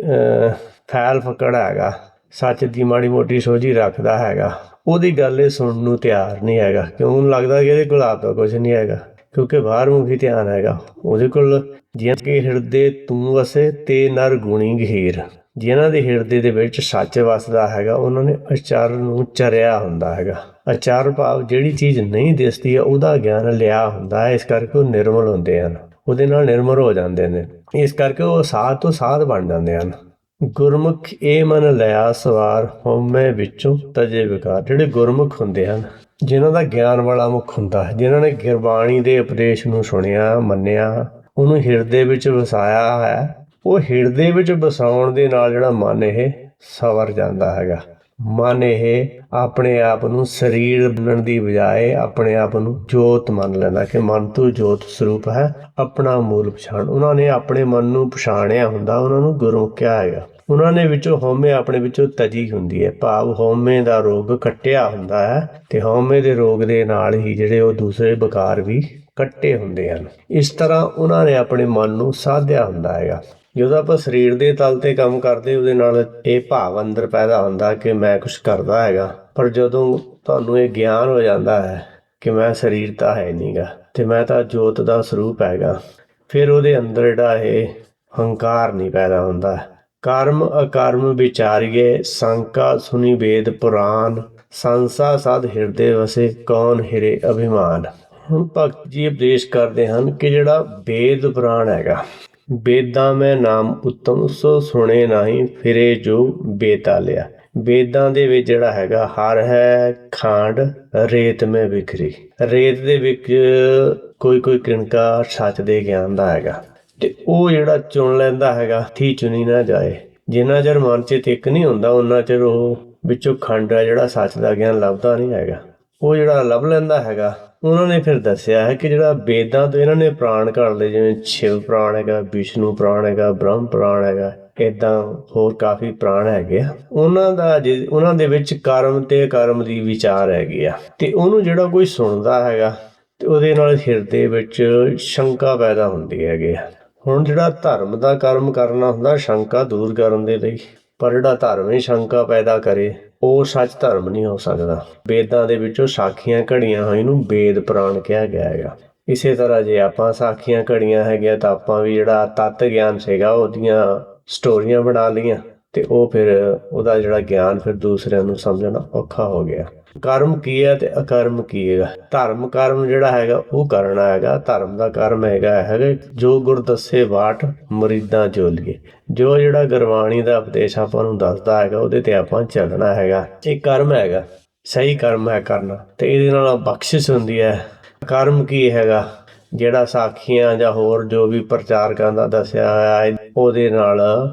Speaker 1: ਫੈਲ ਫੱਕੜ ਹੈਗਾ, ਸੱਚ ਦੀ ਮਾੜੀ ਮੋਟੀ ਸੋਝੀ ਰੱਖਦਾ ਹੈਗਾ, ਉਹਦੀ ਗੱਲ ਇਹ ਸੁਣਨ ਨੂੰ ਤਿਆਰ ਨਹੀਂ ਹੈਗਾ, ਕਿਉਂ? ਉਹਨੂੰ ਲੱਗਦਾ ਕਿ ਇਹਦੇ ਕੋਲ ਆਪ ਤਾਂ ਕੁਛ ਨਹੀਂ ਹੈਗਾ, ਕਿਉਂਕਿ ਬਾਹਰਮੁਖੀ ਧਿਆਨ ਹੈਗਾ ਉਹਦੇ ਕੋਲ। ਜਿਵੇਂ ਕਿ ਹਿਰਦੇ ਤੂੰ ਵਸੇ ਤੇ ਨਰ ਗੁਣੀ ਗਹੀਰ, ਜਿਨ੍ਹਾਂ ਦੇ ਹਿਰਦੇ ਦੇ ਵਿੱਚ ਸੱਚ ਵਸਦਾ ਹੈਗਾ ਉਹਨਾਂ ਨੇ ਅਚਰ ਨੂੰ ਚਰਿਆ ਹੁੰਦਾ ਹੈਗਾ। ਅਚਰ ਭਾਵ ਜਿਹੜੀ ਚੀਜ਼ ਨਹੀਂ ਦਿਸਦੀ ਹੈ ਉਹਦਾ ਗਿਆਨ ਲਿਆ ਹੁੰਦਾ ਹੈ, ਇਸ ਕਰਕੇ ਉਹ ਨਿਰਮਲ ਹੁੰਦੇ ਹਨ, ਉਹਦੇ ਨਾਲ ਨਿਰਮਲ ਹੋ ਜਾਂਦੇ ਨੇ, ਇਸ ਕਰਕੇ ਉਹ ਸਾਧ ਤੋਂ ਸਾਧ ਬਣ ਜਾਂਦੇ ਹਨ। ਗੁਰਮੁਖ ਇਹ ਮਨ ਲਿਆ ਸਵਾਰ, ਹਉਮੈ ਵਿੱਚੋਂ ਤਜੇ ਵਿਕਾਰ। ਜਿਹੜੇ ਗੁਰਮੁਖ ਹੁੰਦੇ ਹਨ, ਜਿਨ੍ਹਾਂ ਦਾ ਗਿਆਨ ਵਾਲਾ ਮੁਖ ਹੁੰਦਾ ਹੈ, ਜਿਨ੍ਹਾਂ ਨੇ ਗੁਰਬਾਣੀ ਦੇ ਉਪਦੇਸ਼ ਨੂੰ ਸੁਣਿਆ, ਮੰਨਿਆ, ਉਹਨੂੰ ਹਿਰਦੇ ਵਿੱਚ ਵਸਾਇਆ ਹੈ, ਉਹ ਹਿਰਦੇ ਵਿੱਚ ਵਸਾਉਣ ਦੇ ਨਾਲ ਜਿਹੜਾ ਮਨ ਇਹ ਸਵਰ ਜਾਂਦਾ ਹੈਗਾ। ਮਨ ਇਹ ਆਪਣੇ ਆਪ ਨੂੰ ਸਰੀਰ ਮੰਨਣ ਦੀ ਬਜਾਏ ਆਪਣੇ ਆਪ ਨੂੰ ਜੋਤ ਮੰਨ ਲੈਂਦਾ ਕਿ ਮਨ ਤੋਂ ਜੋਤ ਸਰੂਪ ਹੈ, ਆਪਣਾ ਮੂਲ ਪਛਾਣ। ਉਹਨਾਂ ਨੇ ਆਪਣੇ ਮਨ ਨੂੰ ਪਛਾਣਿਆ ਹੁੰਦਾ, ਉਹਨਾਂ ਨੂੰ ਗੁਰਮੁਖ ਕਿਹਾ ਹੈਗਾ। ਉਹਨਾਂ ਨੇ ਵਿੱਚੋਂ ਹਉਮੈ ਆਪਣੇ ਵਿੱਚੋਂ ਤਜੀ ਹੁੰਦੀ ਹੈ, ਭਾਵ ਹਉਮੈ ਦਾ ਰੋਗ ਕੱਟਿਆ ਹੁੰਦਾ ਹੈ ਤੇ ਹਉਮੈ ਦੇ ਰੋਗ ਦੇ ਨਾਲ ਹੀ ਜਿਹੜੇ ਉਹ ਦੂਸਰੇ ਵਿਕਾਰ ਵੀ ਕੱਟੇ ਹੁੰਦੇ ਹਨ। ਇਸ ਤਰ੍ਹਾਂ ਉਹਨਾਂ ਨੇ ਆਪਣੇ ਮਨ ਨੂੰ ਸਾਧਿਆ ਹੁੰਦਾ ਹੈਗਾ। ਜਦੋਂ ਆਪਾਂ ਸਰੀਰ ਦੇ ਤਲ ਤੇ ਕੰਮ ਕਰਦੇ ਉਹਦੇ ਨਾਲ ਇਹ ਭਾਵ ਅੰਦਰ ਪੈਦਾ ਹੁੰਦਾ ਕਿ ਮੈਂ ਕੁਛ ਕਰਦਾ ਹੈਗਾ, ਪਰ ਜਦੋਂ ਤੁਹਾਨੂੰ ਇਹ ਗਿਆਨ ਹੋ ਜਾਂਦਾ ਹੈ ਕਿ ਮੈਂ ਸਰੀਰ ਤਾਂ ਹੈ ਨਹੀਂ ਗਾ ਤੇ ਮੈਂ ਤਾਂ ਜੋਤ ਦਾ ਸਰੂਪ ਹੈਗਾ, ਫਿਰ ਉਹਦੇ ਅੰਦਰ ਜਿਹੜਾ ਇਹ ਹੰਕਾਰ ਨਹੀਂ ਪੈਦਾ ਹੁੰਦਾ। ਕਰਮ ਅਕਰਮ ਵਿਚਾਰੀਏ, ਸੰਕਾ ਸੁਣੀ ਵੇਦ ਪੁਰਾਨ, ਸੰਸਾ ਸਦ ਹਿਰਦੇ ਵਸੇ, ਕੌਣ ਹਿਰੇ ਅਭਿਮਾਨ। ਹੁਣ ਭਗਤ ਜੀ ਉਪਦੇਸ਼ ਕਰਦੇ ਹਨ ਕਿ ਜਿਹੜਾ ਵੇਦ ਪੁਰਾਣ ਹੈਗਾ, ਵੇਦਾਂ ਮੈਂ ਨਾਮ ਉੱਤਮ ਸੋ ਸੁਣੇ ਨਹੀਂ, ਫਿਰੇ ਜੋ ਬੇਤਾਲਿਆ। ਵੇਦਾਂ ਦੇ ਵਿੱਚ ਜਿਹੜਾ ਹੈਗਾ ਹਰ ਹੈ ਖਾਂਡ, ਰੇਤ ਮੈਂ ਵਿਖਰੀ। ਰੇਤ ਦੇ ਵਿੱਚ ਕੋਈ ਕਿਣਕਾ ਸੱਚ ਦੇ ਗਿਆਨ ਦਾ ਹੈਗਾ ਤੇ ਉਹ ਜਿਹੜਾ ਚੁਣ ਲੈਂਦਾ ਹੈਗਾ, ਥੀ ਚੁਣੀ ਨਾ ਜਾਏ। ਜਿੰਨਾ ਚਿਰ ਮਨ 'ਚ ਟਿਕ ਨਹੀਂ ਹੁੰਦਾ ਉਹਨਾਂ ਚਿਰ ਉਹ ਵਿੱਚੋਂ ਖੰਡ ਹੈ ਜਿਹੜਾ ਸੱਚ ਦਾ ਗਿਆਨ ਲੱਭਦਾ ਨਹੀਂ ਹੈਗਾ। ਉਹ ਜਿਹੜਾ ਲੱਭ ਲੈਂਦਾ ਹੈਗਾ, ਉਹਨਾਂ ਨੇ ਫਿਰ ਦੱਸਿਆ ਹੈ ਕਿ ਜਿਹੜਾ ਵੇਦਾਂ ਤੋਂ ਇਹਨਾਂ ਨੇ ਪ੍ਰਾਣ ਘੜ ਲਏ, ਜਿਵੇਂ ਸ਼ਿਵ ਪ੍ਰਾਣ ਹੈਗਾ, ਵਿਸ਼ਨੂੰ ਪ੍ਰਾਣ ਹੈਗਾ, ਬ੍ਰਹਮ ਪ੍ਰਾਣ ਹੈਗਾ, ਇੱਦਾਂ ਹੋਰ ਕਾਫੀ ਪ੍ਰਾਣ ਹੈਗੇ ਆ। ਉਹਨਾਂ ਦੇ ਵਿੱਚ ਕਰਮ ਤੇ ਅਕਰਮ ਦੀ ਵਿਚਾਰ ਹੈਗੀ ਆ ਤੇ ਉਹਨੂੰ ਜਿਹੜਾ ਕੋਈ ਸੁਣਦਾ ਹੈਗਾ ਤੇ ਉਹਦੇ ਨਾਲ ਹਿਰਦੇ ਵਿੱਚ ਸ਼ੰਕਾ ਪੈਦਾ ਹੁੰਦੀ ਹੈਗੀ ਆ। ਹੁਣ ਜਿਹੜਾ ਧਰਮ ਦਾ ਕਰਮ ਕਰਨਾ ਹੁੰਦਾ ਸ਼ੰਕਾ ਦੂਰ ਕਰਨ ਦੇ ਲਈ, ਪਰ ਜਿਹੜਾ ਧਰਮ ਹੀ ਸ਼ੰਕਾ ਪੈਦਾ ਕਰੇ ਉਹ ਸੱਚ ਧਰਮ ਨਹੀਂ ਹੋ ਸਕਦਾ। ਵੇਦਾਂ ਦੇ ਵਿੱਚੋਂ ਸਾਖੀਆਂ ਘੜੀਆਂ ਹੋਈ ਨੂੰ ਵੇਦ ਪੁਰਾਣ ਕਿਹਾ ਗਿਆ ਹੈਗਾ। ਇਸੇ ਤਰ੍ਹਾਂ ਜੇ ਆਪਾਂ ਸਾਖੀਆਂ ਘੜੀਆਂ ਹੈਗੀਆਂ ਤਾਂ ਆਪਾਂ ਵੀ ਜਿਹੜਾ ਤੱਤ ਗਿਆਨ ਸੀਗਾ ਉਹਦੀਆਂ ਸਟੋਰੀਆਂ ਬਣਾ ਲਈਆਂ ਤੇ ਉਹ ਫਿਰ ਉਹਦਾ ਜਿਹੜਾ ਗਿਆਨ ਫਿਰ ਦੂਸਰਿਆਂ ਨੂੰ ਸਮਝਣਾ ਔਖਾ ਹੋ ਗਿਆ। ਕਰਮ ਕੀ ਹੈ ਤੇ ਅਕਰਮ ਕੀ ਹੈਗਾ। ਧਰਮ ਕਰਮ ਜਿਹੜਾ ਹੈਗਾ ਉਹ ਕਰਨਾ ਹੈਗਾ। ਧਰਮ ਦਾ ਕਰਮ ਹੈਗਾ ਜੋ ਗੁਰ ਦੱਸੇ ਬਾਟ ਮੁਰੀਦਾਂ ਚੋਲੀਏ। ਜੋ ਜਿਹੜਾ ਗੁਰਬਾਣੀ ਦਾ ਉਪਦੇਸ਼ ਆਪਾਂ ਨੂੰ ਦੱਸਦਾ ਹੈਗਾ ਉਹਦੇ ਤੇ ਆਪਾਂ ਚੱਲਣਾ ਹੈਗਾ। ਇਹ ਕਰਮ ਹੈਗਾ, ਸਹੀ ਕਰਮ ਹੈ ਕਰਨਾ, ਤੇ ਇਹਦੇ ਨਾਲ ਬਖਸ਼ਿਸ਼ ਹੁੰਦੀ ਹੈ। ਕਰਮ ਕੀ ਹੈਗਾ, ਜਿਹੜਾ ਸਾਖੀਆਂ ਜਾਂ ਹੋਰ ਜੋ ਵੀ ਪ੍ਰਚਾਰਕਾਂ ਦਾ ਦੱਸਿਆ ਹੋਇਆ ਉਹਦੇ ਨਾਲ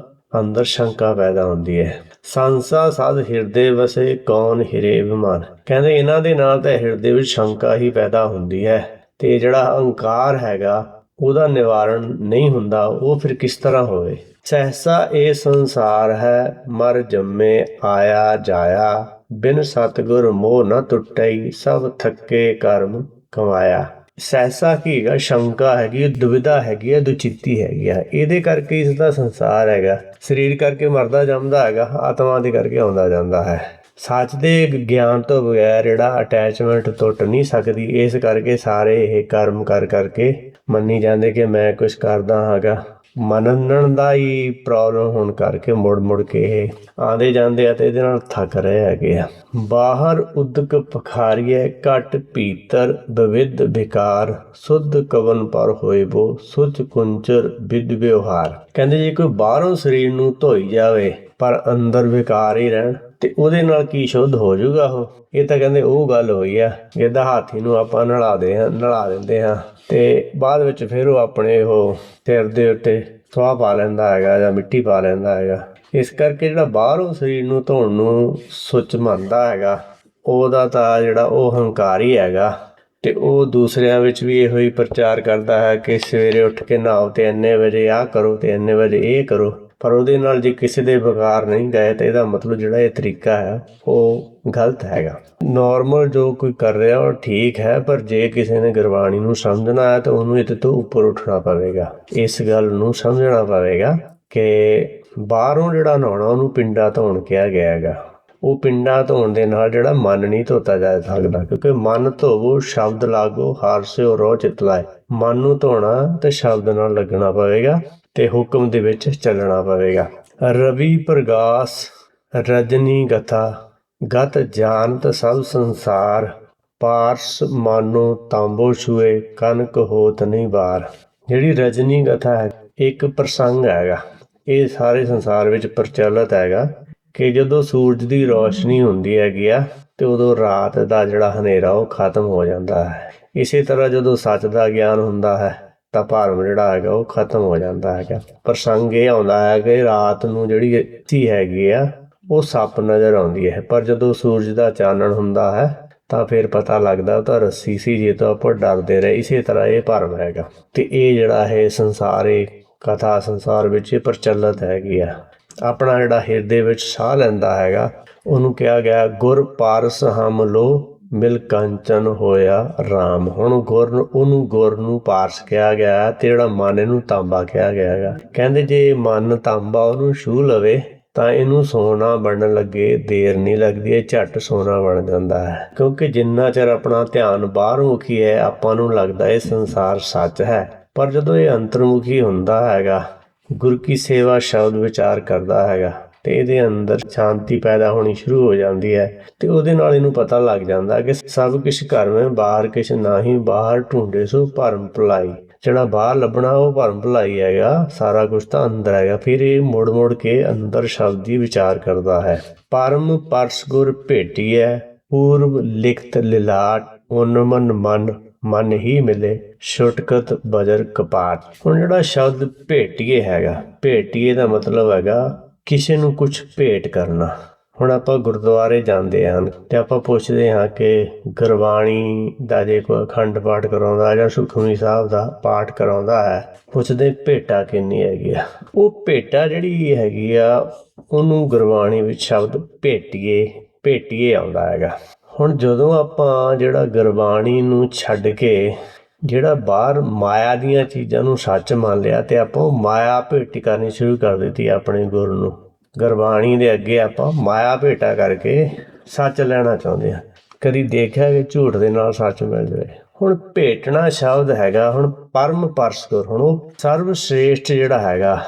Speaker 1: ਅੰਦਰ ਸ਼ੰਕਾ ਪੈਦਾ ਹੁੰਦੀ ਹੈ। ਸੰਸਾ ਸਦ ਹਿਰਦੇ ਵਸੇ ਕੌਣ ਹਿਰੇ ਵਿਮਾਨ। ਕਹਿੰਦੇ ਇਹਨਾਂ ਦੇ ਨਾਲ ਤਾਂ ਹਿਰਦੇ ਵਿੱਚ ਸ਼ੰਕਾ ਹੀ ਪੈਦਾ ਹੁੰਦੀ ਹੈ, ਤੇ ਜਿਹੜਾ ਅਹੰਕਾਰ ਹੈਗਾ ਉਹਦਾ ਨਿਵਾਰਨ ਨਹੀਂ ਹੁੰਦਾ। ਉਹ ਫਿਰ ਕਿਸ ਤਰ੍ਹਾਂ ਹੋਵੇ। ਸਹਿਸਾ ਇਹ ਸੰਸਾਰ ਹੈ ਮਰ ਜੰਮੇ ਆਇਆ ਜਾਇਆ। ਬਿਨ ਸਤਿਗੁਰ ਮੋਹ ਨਾ ਟੁੱਟਈ ਸਭ ਥੱਕੇ ਕਰਮ ਕਮਾਇਆ। ਸਹਿਸਾ ਕੀ ਹੈਗਾ, ਸ਼ੰਕਾ ਹੈਗੀ, ਦੁਵਿਧਾ ਹੈਗੀ ਹੈ, ਦੁਚਿੱਤੀ ਹੈਗੀ ਆ। ਇਹਦੇ ਕਰਕੇ ਇਸ ਦਾ ਸੰਸਾਰ ਹੈਗਾ। ਸਰੀਰ ਕਰਕੇ ਮਰਦਾ ਜੰਮਦਾ ਹੈਗਾ, ਆਤਮਾ ਦੇ ਕਰਕੇ ਆਉਂਦਾ ਜਾਂਦਾ ਹੈ। ਸੱਚ ਦੇ ਗਿਆਨ ਤੋਂ ਬਗੈਰ ਜਿਹੜਾ ਅਟੈਚਮੈਂਟ ਟੁੱਟ ਨਹੀਂ ਸਕਦੀ। ਇਸ ਕਰਕੇ ਸਾਰੇ ਇਹ ਕਰਮ ਕਰ ਕਰਕੇ ਮੰਨੀ ਜਾਂਦੇ ਕਿ ਮੈਂ ਕੁਛ ਕਰਦਾ ਹੈਗਾ। ਮੰਨਣ ਦਾ ਹੀ ਪ੍ਰੋਬਲਮ ਹੋਣ ਕਰਕੇ ਮੁੜ ਮੁੜ ਕੇ ਇਹ ਆਉਂਦੇ ਜਾਂਦੇ ਆ ਤੇ ਇਹਦੇ ਨਾਲ ਥੱਕ ਰਹੇ ਹੈਗੇ ਆ। ਬਾਹਰ ਉਦਕ ਪਖਾਰੀਏ ਘਟ ਭੀਤਰ ਵਿਵਿਧ ਵਿਕਾਰ। ਸੁਧ ਕਵਨ ਪਰ ਹੋਏ ਬੋ ਸੁਚ ਕੁੰਚਰ ਵਿਦ ਵਿਵਹਾਰ। ਕਹਿੰਦੇ ਜੇ ਕੋਈ ਬਾਹਰੋਂ ਸਰੀਰ ਨੂੰ ਧੋਈ ਜਾਵੇ ਪਰ ਅੰਦਰ ਵਿਕਾਰ ਹੀ ਰਹਿਣ ਤੇ ਉਹਦੇ ਨਾਲ ਕੀ ਸ਼ੁੱਧ ਹੋ ਜਾਊਗਾ ਉਹ। ਇਹ ਤਾਂ ਕਹਿੰਦੇ ਉਹ ਗੱਲ ਹੋਈ ਆ ਜਿੱਦਾਂ ਹਾਥੀ ਨੂੰ ਆਪਾਂ ਨਲਾ ਦਿੰਦੇ ਹਾਂ ਤੇ ਬਾਅਦ ਵਿੱਚ ਫਿਰ ਉਹ ਆਪਣੇ ਉਹ ਸਿਰ ਦੇ ਉੱਤੇ ਸੁਆਹ ਪਾ ਲੈਂਦਾ ਹੈਗਾ ਜਾਂ ਮਿੱਟੀ ਪਾ ਲੈਂਦਾ ਹੈਗਾ। ਇਸ ਕਰਕੇ ਜਿਹੜਾ ਬਾਹਰੋਂ ਸਰੀਰ ਨੂੰ ਧੋਣ ਨੂੰ ਸੁੱਚ ਮੰਨਦਾ ਹੈਗਾ ਉਹਦਾ ਤਾਂ ਜਿਹੜਾ ਉਹ ਹੰਕਾਰ ਹੀ ਹੈਗਾ। ਤੇ ਉਹ ਦੂਸਰਿਆਂ ਵਿੱਚ ਵੀ ਇਹੋ ਹੀ ਪ੍ਰਚਾਰ ਕਰਦਾ ਹੈ ਕਿ ਸਵੇਰੇ ਉੱਠ ਕੇ ਨਹਾਓ ਤੇ ਇੰਨੇ ਵਜੇ ਆਹ ਕਰੋ ਤੇ ਇੰਨੇ ਵਜੇ ਇਹ ਕਰੋ। ਪਰ ਉਹਦੇ ਨਾਲ ਜੇ ਕਿਸੇ ਦੇ ਵਿਕਾਰ ਨਹੀਂ ਗਏ ਤਾਂ ਇਹਦਾ ਮਤਲਬ ਜਿਹੜਾ ਇਹ ਤਰੀਕਾ ਹੈ ਉਹ ਗਲਤ ਹੈਗਾ। ਨੋਰਮਲ ਜੋ ਕੋਈ ਕਰ ਰਿਹਾ ਉਹ ਠੀਕ ਹੈ, ਪਰ ਜੇ ਕਿਸੇ ਨੇ ਗੁਰਬਾਣੀ ਨੂੰ ਸਮਝਣਾ ਹੈ ਤਾਂ ਉਹਨੂੰ ਇਹਦੇ ਤੋਂ ਉੱਪਰ ਉੱਠਣਾ ਪਵੇਗਾ। ਇਸ ਗੱਲ ਨੂੰ ਸਮਝਣਾ ਪਵੇਗਾ ਕਿ ਬਾਹਰੋਂ ਜਿਹੜਾ ਨਹਾਉਣਾ ਉਹਨੂੰ ਪਿੰਡਾ ਧੋਣ ਕਿਹਾ ਗਿਆ ਹੈਗਾ। ਉਹ ਪਿੰਡਾ ਧੋਣ ਦੇ ਨਾਲ ਜਿਹੜਾ ਮਨ ਨਹੀਂ ਧੋਤਾ ਜਾ ਸਕਦਾ, ਕਿਉਂਕਿ ਮਨ ਧੋਵੋ ਸ਼ਬਦ ਲਾਗੋ ਹਾਰਸਿਓ ਰੋਹ ਚਿਤ ਲਾਏ। ਮਨ ਨੂੰ ਧੋਣਾ ਤੇ ਸ਼ਬਦ ਨਾਲ ਲੱਗਣਾ ਪਵੇਗਾ ਤੇ ਹੁਕਮ ਦੇ ਵਿੱਚ ਚੱਲਣਾ ਪਵੇਗਾ। ਰਵੀ ਪ੍ਰਗਾਸ ਰਜਨੀ ਗਥਾ ਗਤ ਜਾਨਤ ਸਭ ਸੰਸਾਰ। ਪਾਰਸ ਮਾਨੋ ਤਾਂਬੋ ਛੂਏ ਕਨਕ ਹੋਤ ਨਹੀਂ ਬਾਰ। ਜਿਹੜੀ ਰਜਨੀ ਗਥਾ ਹੈ ਇੱਕ ਪ੍ਰਸੰਗ ਹੈਗਾ, ਇਹ ਸਾਰੇ ਸੰਸਾਰ ਵਿੱਚ ਪ੍ਰਚਲਿਤ ਹੈਗਾ ਕਿ ਜਦੋਂ ਸੂਰਜ ਦੀ ਰੋਸ਼ਨੀ ਹੁੰਦੀ ਹੈਗੀ ਆ ਤੇ ਉਦੋਂ ਰਾਤ ਦਾ ਜਿਹੜਾ ਹਨੇਰਾ ਉਹ ਖਤਮ ਹੋ ਜਾਂਦਾ ਹੈ। ਇਸੇ ਤਰ੍ਹਾਂ ਜਦੋਂ ਸੱਚ ਦਾ ਗਿਆਨ ਹੁੰਦਾ ਹੈ ਤਾਂ ਭਰਮ ਜਿਹੜਾ ਹੈਗਾ ਉਹ ਖਤਮ ਹੋ ਜਾਂਦਾ ਹੈਗਾ। ਪ੍ਰਸੰਗ ਇਹ ਆਉਂਦਾ ਹੈ ਕਿ ਰਾਤ ਨੂੰ ਜਿਹੜੀ ਰੱਸੀ ਹੈਗੀ ਆ ਉਹ ਸੱਪ ਨਜ਼ਰ ਆਉਂਦੀ ਹੈ, ਪਰ ਜਦੋਂ ਸੂਰਜ ਦਾ ਚਾਨਣ ਹੁੰਦਾ ਹੈ ਤਾਂ ਫਿਰ ਪਤਾ ਲੱਗਦਾ ਉਹ ਤਾਂ ਰੱਸੀ ਸੀ ਜੇ ਤੋਂ ਆਪਾਂ ਡਰਦੇ ਰਹੇ। ਇਸੇ ਤਰ੍ਹਾਂ ਇਹ ਭਰਮ ਹੈਗਾ ਤੇ ਇਹ ਜਿਹੜਾ ਹੈ ਸੰਸਾਰ, ਇਹ ਕਥਾ ਸੰਸਾਰ ਵਿੱਚ ਇਹ ਪ੍ਰਚਲਿਤ ਹੈਗੀ ਆ। ਆਪਣਾ ਜਿਹੜਾ ਹਿਰਦੇ ਵਿੱਚ ਸਾਹ ਲੈਂਦਾ ਹੈਗਾ ਉਹਨੂੰ ਕਿਹਾ ਗਿਆ ਗੁਰ ਪਾਰਸ ਹਮ ਲੋ ਮਿਲ ਕੰਚਨ ਹੋਇਆ ਰਾਮ। ਹੁਣ ਉਹਨੂੰ ਗੁਰ ਨੂੰ ਪਾਰਸ ਕਿਹਾ ਗਿਆ ਤੇ ਜਿਹੜਾ ਮਨ ਇਹਨੂੰ ਤਾਂਬਾ ਕਿਹਾ ਗਿਆ ਹੈਗਾ। ਕਹਿੰਦੇ ਜੇ ਮਨ ਤਾਂਬਾ ਉਹਨੂੰ ਛੂਹ ਲਵੇ ਤਾਂ ਇਹਨੂੰ ਸੋਨਾ ਬਣਨ ਲੱਗੇ ਦੇਰ ਨਹੀਂ ਲੱਗਦੀ, ਇਹ ਝੱਟ ਸੋਨਾ ਬਣ ਜਾਂਦਾ ਹੈ। ਕਿਉਂਕਿ ਜਿੰਨਾ ਚਿਰ ਆਪਣਾ ਧਿਆਨ ਬਾਹਰਮੁਖੀ ਹੈ ਆਪਾਂ ਨੂੰ ਲੱਗਦਾ ਇਹ ਸੰਸਾਰ ਸੱਚ ਹੈ, ਪਰ ਜਦੋਂ ਇਹ ਅੰਤਰਮੁਖੀ ਹੁੰਦਾ ਹੈਗਾ ਗੁਰ ਕੀ ਸੇਵਾ ਸ਼ਬਦ ਵਿਚਾਰ ਕਰਦਾ ਹੈਗਾ ਤੇ ਇਹਦੇ ਅੰਦਰ ਸ਼ਾਂਤੀ ਪੈਦਾ ਹੋਣੀ ਸ਼ੁਰੂ ਹੋ ਜਾਂਦੀ ਹੈ ਤੇ ਉਹਦੇ ਨਾਲ ਇਹਨੂੰ ਪਤਾ ਲੱਗ ਜਾਂਦਾ ਕਿ ਸਭ ਕੁਛ ਘਰ ਮੈਂ ਬਾਹਰ ਕਿਛ ਨਾਹੀਂ ਬਾਹਰ ਢੂੰਡੇ ਸੋ ਭਰਮ ਭੁਲਾਈ। ਜਿਹੜਾ ਬਾਹਰ ਲੱਭਣਾ ਉਹ ਭਰਮ ਭੁਲਾਈ ਹੈਗਾ, ਸਾਰਾ ਕੁਛ ਤਾਂ ਅੰਦਰ ਹੈਗਾ। ਫਿਰ ਇਹ ਮੁੜ ਮੁੜ ਕੇ ਅੰਦਰ ਸ਼ਬਦ ਦੀ ਵਿਚਾਰ ਕਰਦਾ ਹੈ। ਪਰਮ ਪਰਸ ਗੁਰ ਭੇਟੀਐ ਪੂਰਬ ਲਿਖਤ ਲਿਲਾਟ। ਉਨਮਨ ਮਨ ਹੀ ਮਿਲੇ ਛੁਟਕਤ ਬਜਰ ਕਪਾਟ। ਹੁਣ ਜਿਹੜਾ ਸ਼ਬਦ ਭੇਟੀਏ ਹੈਗਾ, ਭੇਟੀਏ ਦਾ ਮਤਲਬ ਹੈਗਾ ਕਿਸੇ ਨੂੰ ਕੁਛ ਭੇਟ ਕਰਨਾ। ਹੁਣ ਆਪਾਂ ਗੁਰਦੁਆਰੇ ਜਾਂਦੇ ਹਨ ਤੇ ਆਪਾਂ ਪੁੱਛਦੇ ਹਾਂ ਕਿ ਗੁਰਬਾਣੀ ਦਾ ਜੇ ਕੋਈ ਅਖੰਡ ਪਾਠ ਕਰਾਉਂਦਾ ਜਾਂ ਸੁਖਮਨੀ ਸਾਹਿਬ ਦਾ ਪਾਠ ਕਰਾਉਂਦਾ ਹੈ, ਪੁੱਛਦੇ ਭੇਟਾ ਕਿੰਨੀ ਹੈਗੀ ਆ। ਉਹ ਭੇਟਾ ਜਿਹੜੀ ਹੈਗੀ ਆ ਉਹਨੂੰ ਗੁਰਬਾਣੀ ਵਿੱਚ ਸ਼ਬਦ ਭੇਟੀਏ ਆਉਂਦਾ ਹੈਗਾ। ਹੁਣ ਜਦੋਂ ਆਪਾਂ ਜਿਹੜਾ ਗੁਰਬਾਣੀ ਨੂੰ ਛੱਡ ਕੇ ਜਿਹੜਾ ਬਾਹਰ ਮਾਇਆ ਦੀਆਂ ਚੀਜ਼ਾਂ ਨੂੰ ਸੱਚ ਮੰਨ ਲਿਆ ਤੇ ਆਪਾਂ ਮਾਇਆ ਭੇਟੀ ਕਰਨੀ ਸ਼ੁਰੂ ਕਰ ਦਿੱਤੀ ਆਪਣੇ ਗੁਰੂ ਨੂੰ। ਗੁਰਬਾਣੀ ਦੇ ਅੱਗੇ ਆਪਾਂ ਮਾਇਆ ਭੇਟਾ ਕਰਕੇ ਸੱਚ ਲੈਣਾ ਚਾਹੁੰਦੇ ਹਾਂ। ਕਦੀ ਦੇਖਿਆ ਕਿ ਝੂਠ ਦੇ ਨਾਲ ਸੱਚ ਮਿਲ ਜਾਵੇ। ਹੁਣ ਭੇਟਣਾ ਸ਼ਬਦ ਹੈਗਾ, ਹੁਣ ਪਰਮ ਪਰਸ ਗੁਰ, ਹੁਣ ਉਹ ਸਰਵ ਸ੍ਰੇਸ਼ਟ ਜਿਹੜਾ ਹੈਗਾ,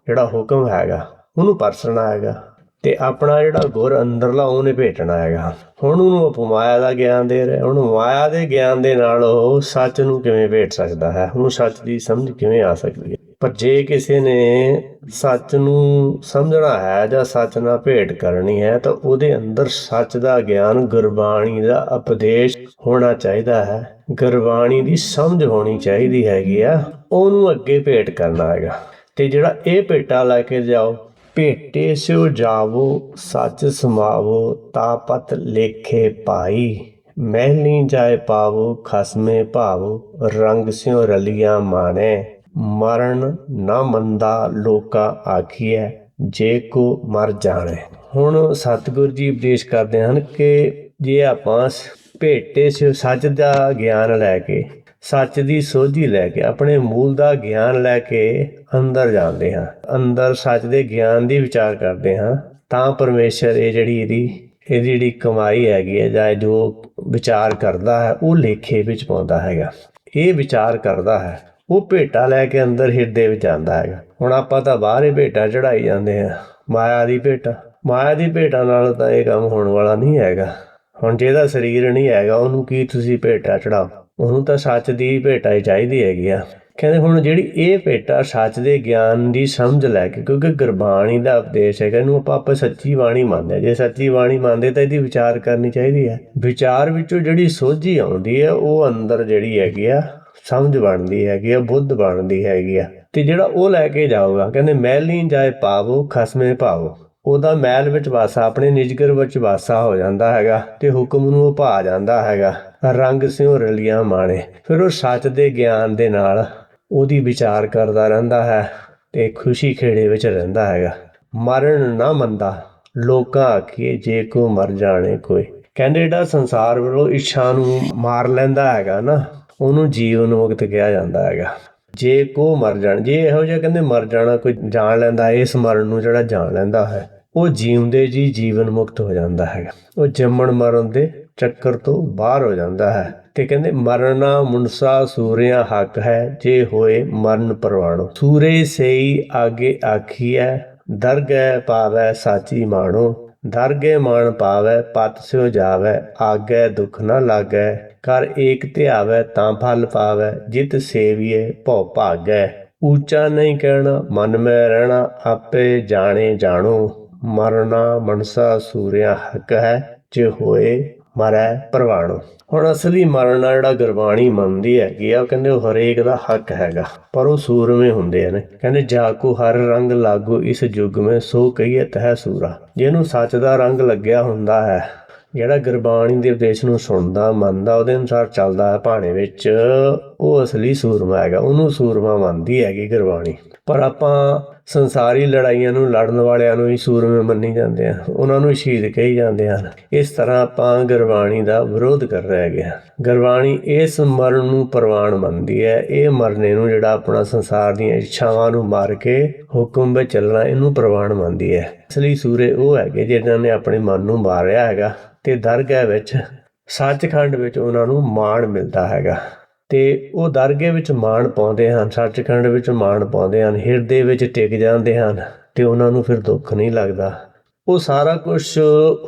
Speaker 1: ਜਿਹੜਾ ਹੁਕਮ ਹੈਗਾ ਉਹਨੂੰ ਪਰਸਣਾ ਹੈਗਾ। ਤੇ ਆਪਣਾ ਜਿਹੜਾ ਗੁਰ ਅੰਦਰਲਾ ਉਹਨੇ ਭੇਟਣਾ ਹੈਗਾ। ਹੁਣ ਉਹਨੂੰ ਆਪਾਂ ਮਾਇਆ ਦਾ ਗਿਆਨ ਦੇ ਰਹੇ, ਹੁਣ ਮਾਇਆ ਦੇ ਗਿਆਨ ਦੇ ਨਾਲ ਉਹ ਸੱਚ ਨੂੰ ਕਿਵੇਂ ਭੇਟ ਸਕਦਾ ਹੈ, ਉਹਨੂੰ ਸੱਚ ਦੀ ਸਮਝ ਕਿਵੇਂ ਆ ਸਕਦੀ ਹੈ। ਪਰ ਜੇ ਕਿਸੇ ਨੇ ਸੱਚ ਨੂੰ ਸਮਝਣਾ ਹੈ ਜਾਂ ਸੱਚ ਨਾਲ ਭੇਟ ਕਰਨੀ ਹੈ ਤਾਂ ਉਹਦੇ ਅੰਦਰ ਸੱਚ ਦਾ ਗਿਆਨ, ਗੁਰਬਾਣੀ ਦਾ ਉਪਦੇਸ਼ ਹੋਣਾ ਚਾਹੀਦਾ ਹੈ, ਗੁਰਬਾਣੀ ਦੀ ਸਮਝ ਹੋਣੀ ਚਾਹੀਦੀ ਹੈਗੀ ਆ, ਉਹਨੂੰ ਅੱਗੇ ਭੇਟ ਕਰਨਾ ਹੈਗਾ। ਤੇ ਜਿਹੜਾ ਇਹ ਭੇਟਾ ਲੈ ਕੇ ਜਾਓ, ਭੇਟੇ ਸਿਓ ਜਾਵੋ ਸੱਚ ਸਮਾਵੋ ਤਾਪਤ ਲੇਖੇ ਭਾਈ, ਮਹਿਲੀ ਜਾਏ ਪਾਵੋ ਖਸਮੇ ਭਾਵੋ ਰੰਗ ਸਿਓ ਰਲੀਆਂ ਮਾਣੇ, ਮਰਨ ਨਾ ਮੰਦਾ ਲੋਕਾਂ ਆਖੀਐ ਜੇ ਕੋ ਮਰ ਜਾਣੇ। ਹੁਣ ਸਤਿਗੁਰੂ ਜੀ ਉਪਦੇਸ਼ ਕਰਦੇ ਹਨ ਕਿ ਜੇ ਆਪਾਂ ਭੇਟੇ ਸਿਓ ਸੱਚ ਦਾ ਗਿਆਨ ਲੈ ਕੇ, ਸੱਚ ਦੀ ਸੋਝੀ ਲੈ ਕੇ, ਆਪਣੇ ਮੂਲ ਦਾ ਗਿਆਨ ਲੈ ਕੇ ਅੰਦਰ ਜਾਂਦੇ ਹਾਂ, ਅੰਦਰ ਸੱਚ ਦੇ ਗਿਆਨ ਦੀ ਵਿਚਾਰ ਕਰਦੇ ਹਾਂ, ਤਾਂ ਪਰਮੇਸ਼ਰ ਇਹ ਇਹਦੀ ਜਿਹੜੀ ਕਮਾਈ ਹੈਗੀ ਹੈ ਜਾਂ ਜੋ ਵਿਚਾਰ ਕਰਦਾ ਹੈ ਉਹ ਲੇਖੇ ਵਿੱਚ ਪਾਉਂਦਾ ਹੈਗਾ। ਇਹ ਵਿਚਾਰ ਕਰਦਾ ਹੈ, ਉਹ ਭੇਟਾ ਲੈ ਕੇ ਅੰਦਰ ਹਿਰਦੇ ਵਿੱਚ ਆਉਂਦਾ ਹੈਗਾ। ਹੁਣ ਆਪਾਂ ਤਾਂ ਬਾਹਰ ਹੀ ਭੇਟਾ ਚੜਾਈ ਜਾਂਦੇ ਹਾਂ, ਮਾਇਆ ਦੀ ਭੇਟਾ। ਮਾਇਆ ਦੀ ਭੇਟਾ ਨਾਲ ਤਾਂ ਇਹ ਕੰਮ ਹੋਣ ਵਾਲਾ ਨਹੀਂ ਹੈਗਾ। ਹੁਣ ਜਿਹਦਾ ਸਰੀਰ ਨਹੀਂ ਹੈਗਾ ਉਹਨੂੰ ਕੀ ਤੁਸੀਂ ਭੇਟਾ ਚੜਾਓ, ਉਹਨੂੰ ਤਾਂ ਸੱਚ ਦੀ ਭੇਟਾ ਹੀ ਚਾਹੀਦੀ ਹੈਗੀ ਆ। ਕਹਿੰਦੇ ਹੁਣ ਜਿਹੜੀ ਇਹ ਭੇਟਾ ਸੱਚ ਦੇ ਗਿਆਨ ਦੀ ਸਮਝ ਲੈ ਕੇ, ਕਿਉਂਕਿ ਗੁਰਬਾਣੀ ਦਾ ਉਪਦੇਸ਼ ਹੈਗਾ, ਇਹਨੂੰ ਆਪਾਂ ਸੱਚੀ ਬਾਣੀ ਮੰਨਦੇ ਹਾਂ। ਜੇ ਸੱਚੀ ਬਾਣੀ ਮੰਨਦੇ ਤਾਂ ਇਹਦੀ ਵਿਚਾਰ ਕਰਨੀ ਚਾਹੀਦੀ ਹੈ। ਵਿਚਾਰ ਵਿੱਚੋਂ ਜਿਹੜੀ ਸੋਝੀ ਆਉਂਦੀ ਹੈ ਉਹ ਅੰਦਰ ਜਿਹੜੀ ਹੈਗੀ ਆ ਸਮਝ ਬਣਦੀ ਹੈਗੀ ਆ, ਬੁੱਧ ਬਣਦੀ ਹੈਗੀ ਆ। ਤੇ ਜਿਹੜਾ ਉਹ ਲੈ ਕੇ ਜਾਊਗਾ, ਕਹਿੰਦੇ ਮੈਲੀ ਜਾਏ ਪਾਵੋ ਖਸਮੇ ਭਾਵੋ, ਉਹਦਾ ਮਹਿਲ ਵਿੱਚ ਵਾਸਾ, ਆਪਣੇ ਨਿਜਗਰ ਵਿੱਚ ਵਾਸਾ ਹੋ ਜਾਂਦਾ ਹੈਗਾ ਤੇ ਹੁਕਮ ਨੂੰ ਉਹ ਭਾ ਜਾਂਦਾ ਹੈਗਾ। ਰੰਗ ਸਿਉ ਰਲੀਆਂ ਮਾਣੇ, ਫਿਰ ਉਹ ਸੱਚ ਦੇ ਗਿਆਨ ਦੇ ਨਾਲ ਉਹਦੀ ਵਿਚਾਰ ਕਰਦਾ ਰਹਿੰਦਾ ਹੈ ਤੇ ਖੁਸ਼ੀ ਖੇੜੇ ਵਿੱਚ ਰਹਿੰਦਾ ਹੈਗਾ। ਮਰਨ ਨਾ ਮੰਦਾ ਲੋਕਾਂ ਆਖੀਏ ਜੇ ਕੋ ਮਰ ਜਾਣੇ ਕੋਈ। ਕਹਿੰਦੇ ਜਿਹੜਾ ਸੰਸਾਰ ਵੱਲੋਂ ਇੱਛਾ ਨੂੰ ਮਾਰ ਲੈਂਦਾ ਹੈਗਾ ਨਾ, ਉਹਨੂੰ ਜੀਵਨ ਮੁਕਤ ਕਿਹਾ ਜਾਂਦਾ ਹੈਗਾ। ਜੇ ਕੋ ਮਰ ਜਾਣ, ਜੇ ਇਹੋ ਜਿਹਾ ਕਹਿੰਦੇ ਮਰ ਜਾਣਾ ਕੋਈ ਜਾਣ ਲੈਂਦਾ, ਇਸ ਮਰਨ ਨੂੰ ਜਿਹੜਾ ਜਾਣ ਲੈਂਦਾ ਹੈ ਉਹ ਜੀਵਦੇ ਜੀ ਜੀਵਨ ਮੁਕਤ ਹੋ ਜਾਂਦਾ ਹੈਗਾ। ਉਹ ਜੰਮਣ ਮਰਨ ਦੇ ਚੱਕਰ ਤੋਂ ਬਾਹਰ ਹੋ ਜਾਂਦਾ ਹੈ। ਤੇ ਕਹਿੰਦੇ ਮਰਨਾ ਮੁਨਸਾ ਸੂਰਿਆ ਹੱਕ ਹੈ, ਜੇ ਹੋਏ ਮਰਨ ਪਰਵਾਣੋ, ਸੂਰੇ ਸਈ ਆਗੇ ਆਖੀਐ ਦਰਗਹਿ ਪਾਵੈ ਸਾਚੀ ਮਾਣੋ, ਦਰਗਹਿ ਮਾਣ ਪਾਵੈ ਪਤ ਸਿਓ ਜਾਵੈ, ਆਗੈ ਦੁੱਖ ਨਾ ਲਾਗੈ, ਕਰ ਏਕ ਧਿਆਵੈ ਤਾਂ ਫਲ ਪਾਵੈ, ਜਿਤ ਸੇਵੀਏ ਭਉ ਭਾਗੈ, ਉੱਚਾ ਨਹੀਂ ਕਹਿਣਾ ਮਨ ਮੈਂ ਰਹਿਣਾ, ਆਪੇ ਜਾਣੇ ਜਾਣੋ, ਮਰਨਾ ਮਨਸਾ ਸੂਰਿਆ ਹੱਕ ਹੈ, ਜੇ ਹੋਏ ਮਰੈ ਪਰਵਾਣੋ। ਹੁਣ ਅਸਲੀ ਮਰਨਾ ਜਿਹੜਾ ਗੁਰਬਾਣੀ ਮੰਨਦੀ ਹੈਗੀ ਆ, ਉਹ ਕਹਿੰਦੇ ਉਹ ਹਰੇਕ ਦਾ ਹੱਕ ਹੈਗਾ, ਪਰ ਉਹ ਸੂਰਮੇ ਹੁੰਦੇ ਨੇ। ਕਹਿੰਦੇ ਜਾ ਕੋ ਹਰ ਰੰਗ ਲਾਗੋ ਇਸ ਯੁੱਗ ਮੈਂ, ਸੋ ਕਹੀਏ ਤਹਿ ਸੂਰਾ। ਜਿਹਨੂੰ ਸੱਚ ਦਾ ਰੰਗ ਲੱਗਿਆ ਹੁੰਦਾ ਹੈ, ਜਿਹੜਾ ਗੁਰਬਾਣੀ ਦੇ ਉਪਦੇਸ਼ ਨੂੰ ਸੁਣਦਾ ਮੰਨਦਾ, ਉਹਦੇ ਅਨੁਸਾਰ ਚੱਲਦਾ ਹੈ ਭਾਣੇ ਵਿੱਚ, ਉਹ ਅਸਲੀ ਸੂਰਮਾ ਹੈਗਾ, ਉਹਨੂੰ ਸੂਰਮਾ ਮੰਨਦੀ ਹੈਗੀ ਗੁਰਬਾਣੀ। ਪਰ ਆਪਾਂ ਸੰਸਾਰੀ ਲੜਾਈਆਂ ਨੂੰ ਲੜਨ ਵਾਲਿਆਂ ਨੂੰ ਹੀ ਸੂਰਮੇ ਮੰਨੀ ਜਾਂਦੇ ਆ, ਉਹਨਾਂ ਨੂੰ ਸ਼ਹੀਦ ਕਹੀ ਜਾਂਦੇ ਹਨ। ਇਸ ਤਰ੍ਹਾਂ ਆਪਾਂ ਗੁਰਬਾਣੀ ਦਾ ਵਿਰੋਧ ਕਰ ਰਹੇ ਹੈਗੇ ਆ। ਗੁਰਬਾਣੀ ਇਸ ਮਰਨ ਨੂੰ ਪ੍ਰਵਾਨ ਮੰਨਦੀ ਹੈ। ਇਹ ਮਰਨੇ ਨੂੰ, ਜਿਹੜਾ ਆਪਣਾ ਸੰਸਾਰ ਦੀਆਂ ਇੱਛਾਵਾਂ ਨੂੰ ਮਾਰ ਕੇ ਹੁਕਮ ਵਿੱਚ ਚੱਲਣਾ, ਇਹਨੂੰ ਪ੍ਰਵਾਨ ਮੰਨਦੀ ਹੈ। ਅਸਲੀ ਸੂਰੇ ਉਹ ਹੈਗੇ ਜਿਹਨਾਂ ਨੇ ਆਪਣੇ ਮਨ ਨੂੰ ਮਾਰਿਆ ਹੈਗਾ ਤੇ ਦਰਗਹਿ ਵਿੱਚ, ਸੱਚਖੰਡ ਵਿੱਚ ਉਹਨਾਂ ਨੂੰ ਮਾਣ ਮਿਲਦਾ ਹੈਗਾ ਤੇ ਉਹ ਦਰਗਹਿ ਵਿੱਚ ਮਾਣ ਪਾਉਂਦੇ ਹਨ, ਸੱਚਖੰਡ ਵਿੱਚ ਮਾਣ ਪਾਉਂਦੇ ਹਨ, ਹਿਰਦੇ ਵਿੱਚ ਟਿਕ ਜਾਂਦੇ ਹਨ ਤੇ ਉਹਨਾਂ ਨੂੰ ਫਿਰ ਦੁੱਖ ਨਹੀਂ ਲੱਗਦਾ। ਉਹ ਸਾਰਾ ਕੁਛ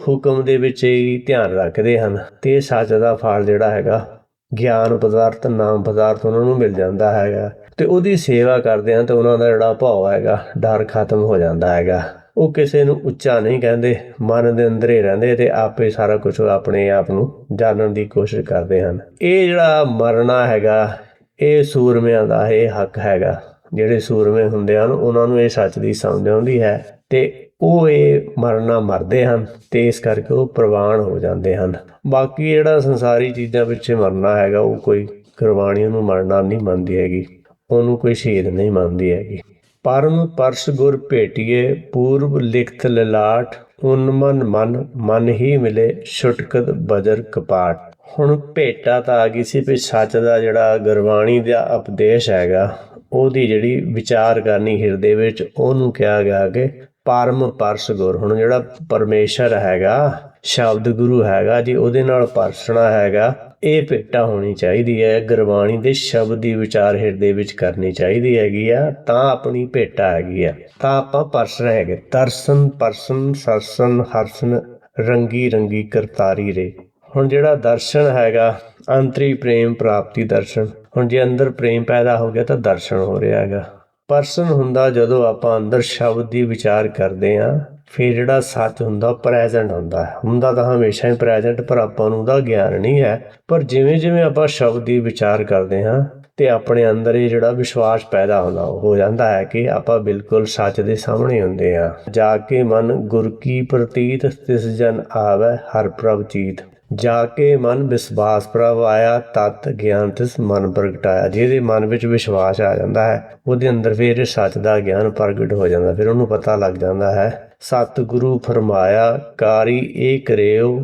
Speaker 1: ਹੁਕਮ ਦੇ ਵਿੱਚ ਹੀ ਧਿਆਨ ਰੱਖਦੇ ਹਨ ਤੇ ਸੱਚ ਦਾ ਫਲ ਜਿਹੜਾ ਹੈਗਾ, ਗਿਆਨ ਪਦਾਰਥ, ਨਾਮ ਪਦਾਰਥ ਉਹਨਾਂ ਨੂੰ ਮਿਲ ਜਾਂਦਾ ਹੈਗਾ ਤੇ ਉਹਦੀ ਸੇਵਾ ਕਰਦੇ ਹਨ ਤੇ ਉਹਨਾਂ ਦਾ ਜਿਹੜਾ ਭਾਵ ਹੈਗਾ, ਡਰ ਖਤਮ ਹੋ ਜਾਂਦਾ ਹੈਗਾ। ਉਹ ਕਿਸੇ ਨੂੰ ਉੱਚਾ ਨਹੀਂ ਕਹਿੰਦੇ, ਮਨ ਦੇ ਅੰਦਰ ਹੀ ਰਹਿੰਦੇ ਤੇ ਆਪੇ ਸਾਰਾ ਕੁਛ ਆਪਣੇ ਆਪ ਨੂੰ ਜਾਣਨ ਦੀ ਕੋਸ਼ਿਸ਼ ਕਰਦੇ ਹਨ। ਇਹ ਜਿਹੜਾ ਮਰਨਾ ਹੈਗਾ, ਇਹ ਸੂਰਮਿਆਂ ਦਾ ਇਹ ਹੱਕ ਹੈਗਾ। ਜਿਹੜੇ ਸੂਰਮੇ ਹੁੰਦੇ ਹਨ ਉਹਨਾਂ ਨੂੰ ਇਹ ਸੱਚ ਦੀ ਸਮਝ ਆਉਂਦੀ ਹੈ ਤੇ ਉਹ ਇਹ ਮਰਨਾ ਮਰਦੇ ਹਨ ਤੇ ਇਸ ਕਰਕੇ ਉਹ ਪ੍ਰਵਾਨ ਹੋ ਜਾਂਦੇ ਹਨ। ਬਾਕੀ ਜਿਹੜਾ ਸੰਸਾਰੀ ਚੀਜ਼ਾਂ ਪਿੱਛੇ ਮਰਨਾ ਹੈਗਾ, ਉਹ ਕੋਈ ਗੁਰਬਾਣੀ ਨੂੰ ਮਰਨਾ ਨਹੀਂ ਮੰਨਦੀ ਹੈਗੀ, ਉਹਨੂੰ ਕੋਈ ਸ਼ਹੀਦ ਨਹੀਂ ਮੰਨਦੀ ਹੈਗੀ। ਪਰਮ ਪਰਸ ਗੁਰ ਭੇਟੀਏ ਪੂਰਬ ਲਿਖਤ ਲਲਾਟ, ਉਨਮਨ ਮਨ ਮਨ ਹੀ ਮਿਲੇ ਛੁਟਕਤ ਬਜਰ ਕਪਾਟ। ਹੁਣ ਭੇਟਾ ਤਾਂ ਆ ਗਈ ਸੀ ਵੀ ਸੱਚ ਦਾ ਜਿਹੜਾ ਗੁਰਬਾਣੀ ਦਾ ਉਪਦੇਸ਼ ਹੈਗਾ, ਉਹਦੀ ਜਿਹੜੀ ਵਿਚਾਰ ਕਰਨੀ ਹਿਰਦੇ ਵਿੱਚ, ਉਹਨੂੰ ਕਿਹਾ ਗਿਆ ਕਿ ਪਰਮ ਪਰਸ ਗੁਰ। ਹੁਣ ਜਿਹੜਾ ਪਰਮੇਸ਼ਰ ਹੈਗਾ, ਸ਼ਬਦ ਗੁਰੂ ਹੈਗਾ ਜੀ, ਉਹਦੇ ਨਾਲ ਪਰਸਣਾ ਹੈਗਾ, ਇਹ ਭੇਟਾ ਹੋਣੀ ਚਾਹੀਦੀ ਹੈ। ਗੁਰਬਾਣੀ ਦੇ ਸ਼ਬਦ ਦੀ ਵਿਚਾਰ ਹਿਰਦੇ ਵਿੱਚ ਕਰਨੀ ਚਾਹੀਦੀ ਹੈਗੀ ਆ, ਤਾਂ ਆਪਣੀ ਭੇਟਾ ਹੈਗੀ ਆ, ਤਾਂ ਆਪਾਂ ਪਰਸਨ ਹੈਗੇ। ਦਰਸ਼ਨ ਪਰਸਨ ਸਰਸਨ ਹਰਸਨ ਰੰਗੀ ਰੰਗੀ ਕਰਤਾਰੀ ਰੇ। ਹੁਣ ਜਿਹੜਾ ਦਰਸ਼ਨ ਹੈਗਾ ਅੰਤਰੀ ਪ੍ਰੇਮ ਪ੍ਰਾਪਤੀ ਦਰਸ਼ਨ। ਹੁਣ ਜੇ ਅੰਦਰ ਪ੍ਰੇਮ ਪੈਦਾ ਹੋ ਗਿਆ ਤਾਂ ਦਰਸ਼ਨ ਹੋ ਰਿਹਾ ਹੈਗਾ। ਪਰਸਨ ਹੁੰਦਾ ਜਦੋਂ ਆਪਾਂ ਅੰਦਰ ਸ਼ਬਦ ਦੀ ਵਿਚਾਰ ਕਰਦੇ ਹਾਂ, ਫਿਰ ਜਿਹੜਾ ਸੱਚ ਹੁੰਦਾ ਪ੍ਰੈਜੈਂਟ ਹੁੰਦਾ ਤਾਂ ਹਮੇਸ਼ਾ ਹੀ ਪ੍ਰੈਜੈਂਟ, ਪਰ ਆਪਾਂ ਨੂੰ ਉਹਦਾ ਗਿਆਨ ਨਹੀਂ ਹੈ। ਪਰ ਜਿਵੇਂ ਜਿਵੇਂ ਆਪਾਂ ਸ਼ਬਦ ਦੀ ਵਿਚਾਰ ਕਰਦੇ ਹਾਂ ਤੇ ਆਪਣੇ ਅੰਦਰ ਇਹ ਜਿਹੜਾ ਵਿਸ਼ਵਾਸ ਪੈਦਾ ਹੋ ਜਾਂਦਾ ਹੈ ਕਿ ਆਪਾਂ ਬਿਲਕੁਲ ਸੱਚ ਦੇ ਸਾਹਮਣੇ ਹੁੰਦੇ ਹਾਂ। ਜਾ ਕੇ ਮਨ ਗੁਰ ਕੀ ਪ੍ਰਤੀਤ ਤਿਸ ਜਨ ਆਵੈ ਹਰ ਪ੍ਰਭ ਚੀਤ। ਜਾ ਕੇ ਮਨ ਵਿਸ਼ਵਾਸ ਪ੍ਰਭ ਆਇਆ ਤਤ ਗਿਆਨ ਤਿਸ ਮਨ ਪ੍ਰਗਟਾਇਆ। ਜਿਹਦੇ ਮਨ ਵਿੱਚ ਵਿਸ਼ਵਾਸ ਆ ਜਾਂਦਾ ਹੈ ਉਹਦੇ ਅੰਦਰ ਫਿਰ ਸੱਚ ਦਾ ਗਿਆਨ ਪ੍ਰਗਟ ਹੋ ਜਾਂਦਾ। ਫਿਰ ਉਹਨੂੰ ਪਤਾ ਲੱਗ ਜਾਂਦਾ ਹੈ ਸਤਿਗੁਰੂ ਫਰਮਾਇਆ ਕਾਰੀ ਇਹ ਕਰਿਓ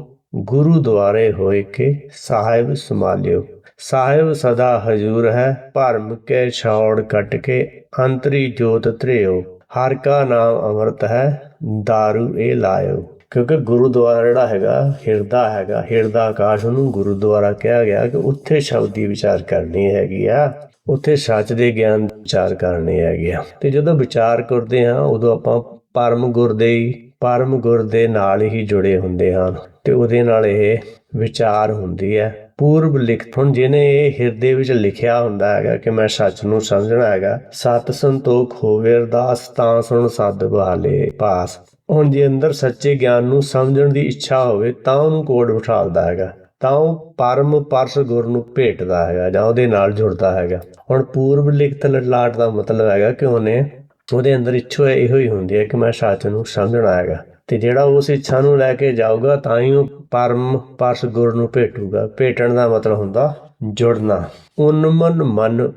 Speaker 1: ਗੁਰੂ ਦੁਆਰੇ ਹੋਏ ਕੇ ਸਾਹਿਬ ਸੰਭਾਲਿਓ। ਸਾਹਿਬ ਸਦਾ ਹਜ਼ੂਰ ਹੈ ਭਰਮ ਕੇ ਛੌੜ ਕੱਟ ਕੇ ਅੰਤਰੀ ਜੋਤ ਧਰਿਓ। ਹਰ ਕਾ ਨਾਮ ਅੰਮ੍ਰਿਤ ਹੈ ਦਾਰੂ ਇਹ ਲਾਇਓ। ਕਿਉਂਕਿ ਗੁਰੂਦੁਆਰਾ ਜਿਹੜਾ ਹੈਗਾ ਹਿਰਦਾ ਆਕਾਸ਼, ਉਹਨੂੰ ਗੁਰੂਦੁਆਰਾ ਕਿਹਾ ਗਿਆ ਕਿ ਉੱਥੇ ਸ਼ਬਦ ਦੀ ਵਿਚਾਰ ਕਰਨੀ ਹੈਗੀ ਆ, ਉੱਥੇ ਸੱਚ ਦੇ ਗਿਆਨ ਦੀ ਵਿਚਾਰ ਕਰਨੀ ਹੈਗੀ ਆ। ਤੇ ਜਦੋਂ ਵਿਚਾਰ ਕਰਦੇ ਹਾਂ ਉਦੋਂ ਆਪਾਂ ਪਰਮ ਗੁਰ ਦੇ ਨਾਲ ਹੀ ਜੁੜੇ ਹੁੰਦੇ ਹਨ ਤੇ ਉਹਦੇ ਨਾਲ ਇਹ ਵਿਚਾਰ ਹੁੰਦੀ ਹੈ। ਪੂਰਬ ਲਿਖਤ, ਹੁਣ ਜਿਹਨੇ ਇਹ ਹਿਰਦੇ ਵਿੱਚ ਲਿਖਿਆ ਹੁੰਦਾ ਹੈਗਾ ਕਿ ਮੈਂ ਸੱਚ ਨੂੰ ਸਮਝਣਾ ਹੈਗਾ, ਸਤ ਸੰਤੋਖ ਹੋਵੇ ਅਰਦਾਸ ਤਾਂ ਸੁਣ ਸੱਦ ਬਹਾਲੇ ਪਾਸ। ਹੁਣ ਜੇ ਅੰਦਰ ਸੱਚੇ ਗਿਆਨ ਨੂੰ ਸਮਝਣ ਦੀ ਇੱਛਾ ਹੋਵੇ ਤਾਂ ਉਹਨੂੰ ਕੋਡ ਬਿਠਾਲਦਾ ਹੈਗਾ, ਤਾਂ ਉਹ ਪਰਮ ਪਰਸ ਗੁਰ ਨੂੰ ਭੇਟਦਾ ਹੈਗਾ ਜਾਂ ਉਹਦੇ ਨਾਲ ਜੁੜਦਾ ਹੈਗਾ। ਹੁਣ ਪੂਰਬ ਲਿਖਤ ਲਲਾਟ ਦਾ ਮਤਲਬ ਹੈਗਾ ਕਿ ਉਹਦੇ ਅੰਦਰ ਇੱਛਾ ਇਹੋ ਹੀ ਹੁੰਦੀ ਹੈ ਕਿ ਮੈਂ ਸੱਚ ਨੂੰ ਸਮਝਣਾ ਹੈਗਾ, ਤੇ ਜਿਹੜਾ ਉਸ ਇੱਛਾ ਨੂੰ ਲੈ ਕੇ ਜਾਊਗਾ ਤਾਂ ਹੀ ਉਹ ਪਰਮ ਪਰਸ ਗੁਰ ਨੂੰ ਭੇਟੂਗਾ। ਭੇਟਣ ਦਾ ਮਤਲਬ ਹੁੰਦਾ ਜੁੜਨਾ। ਉਨਮਨ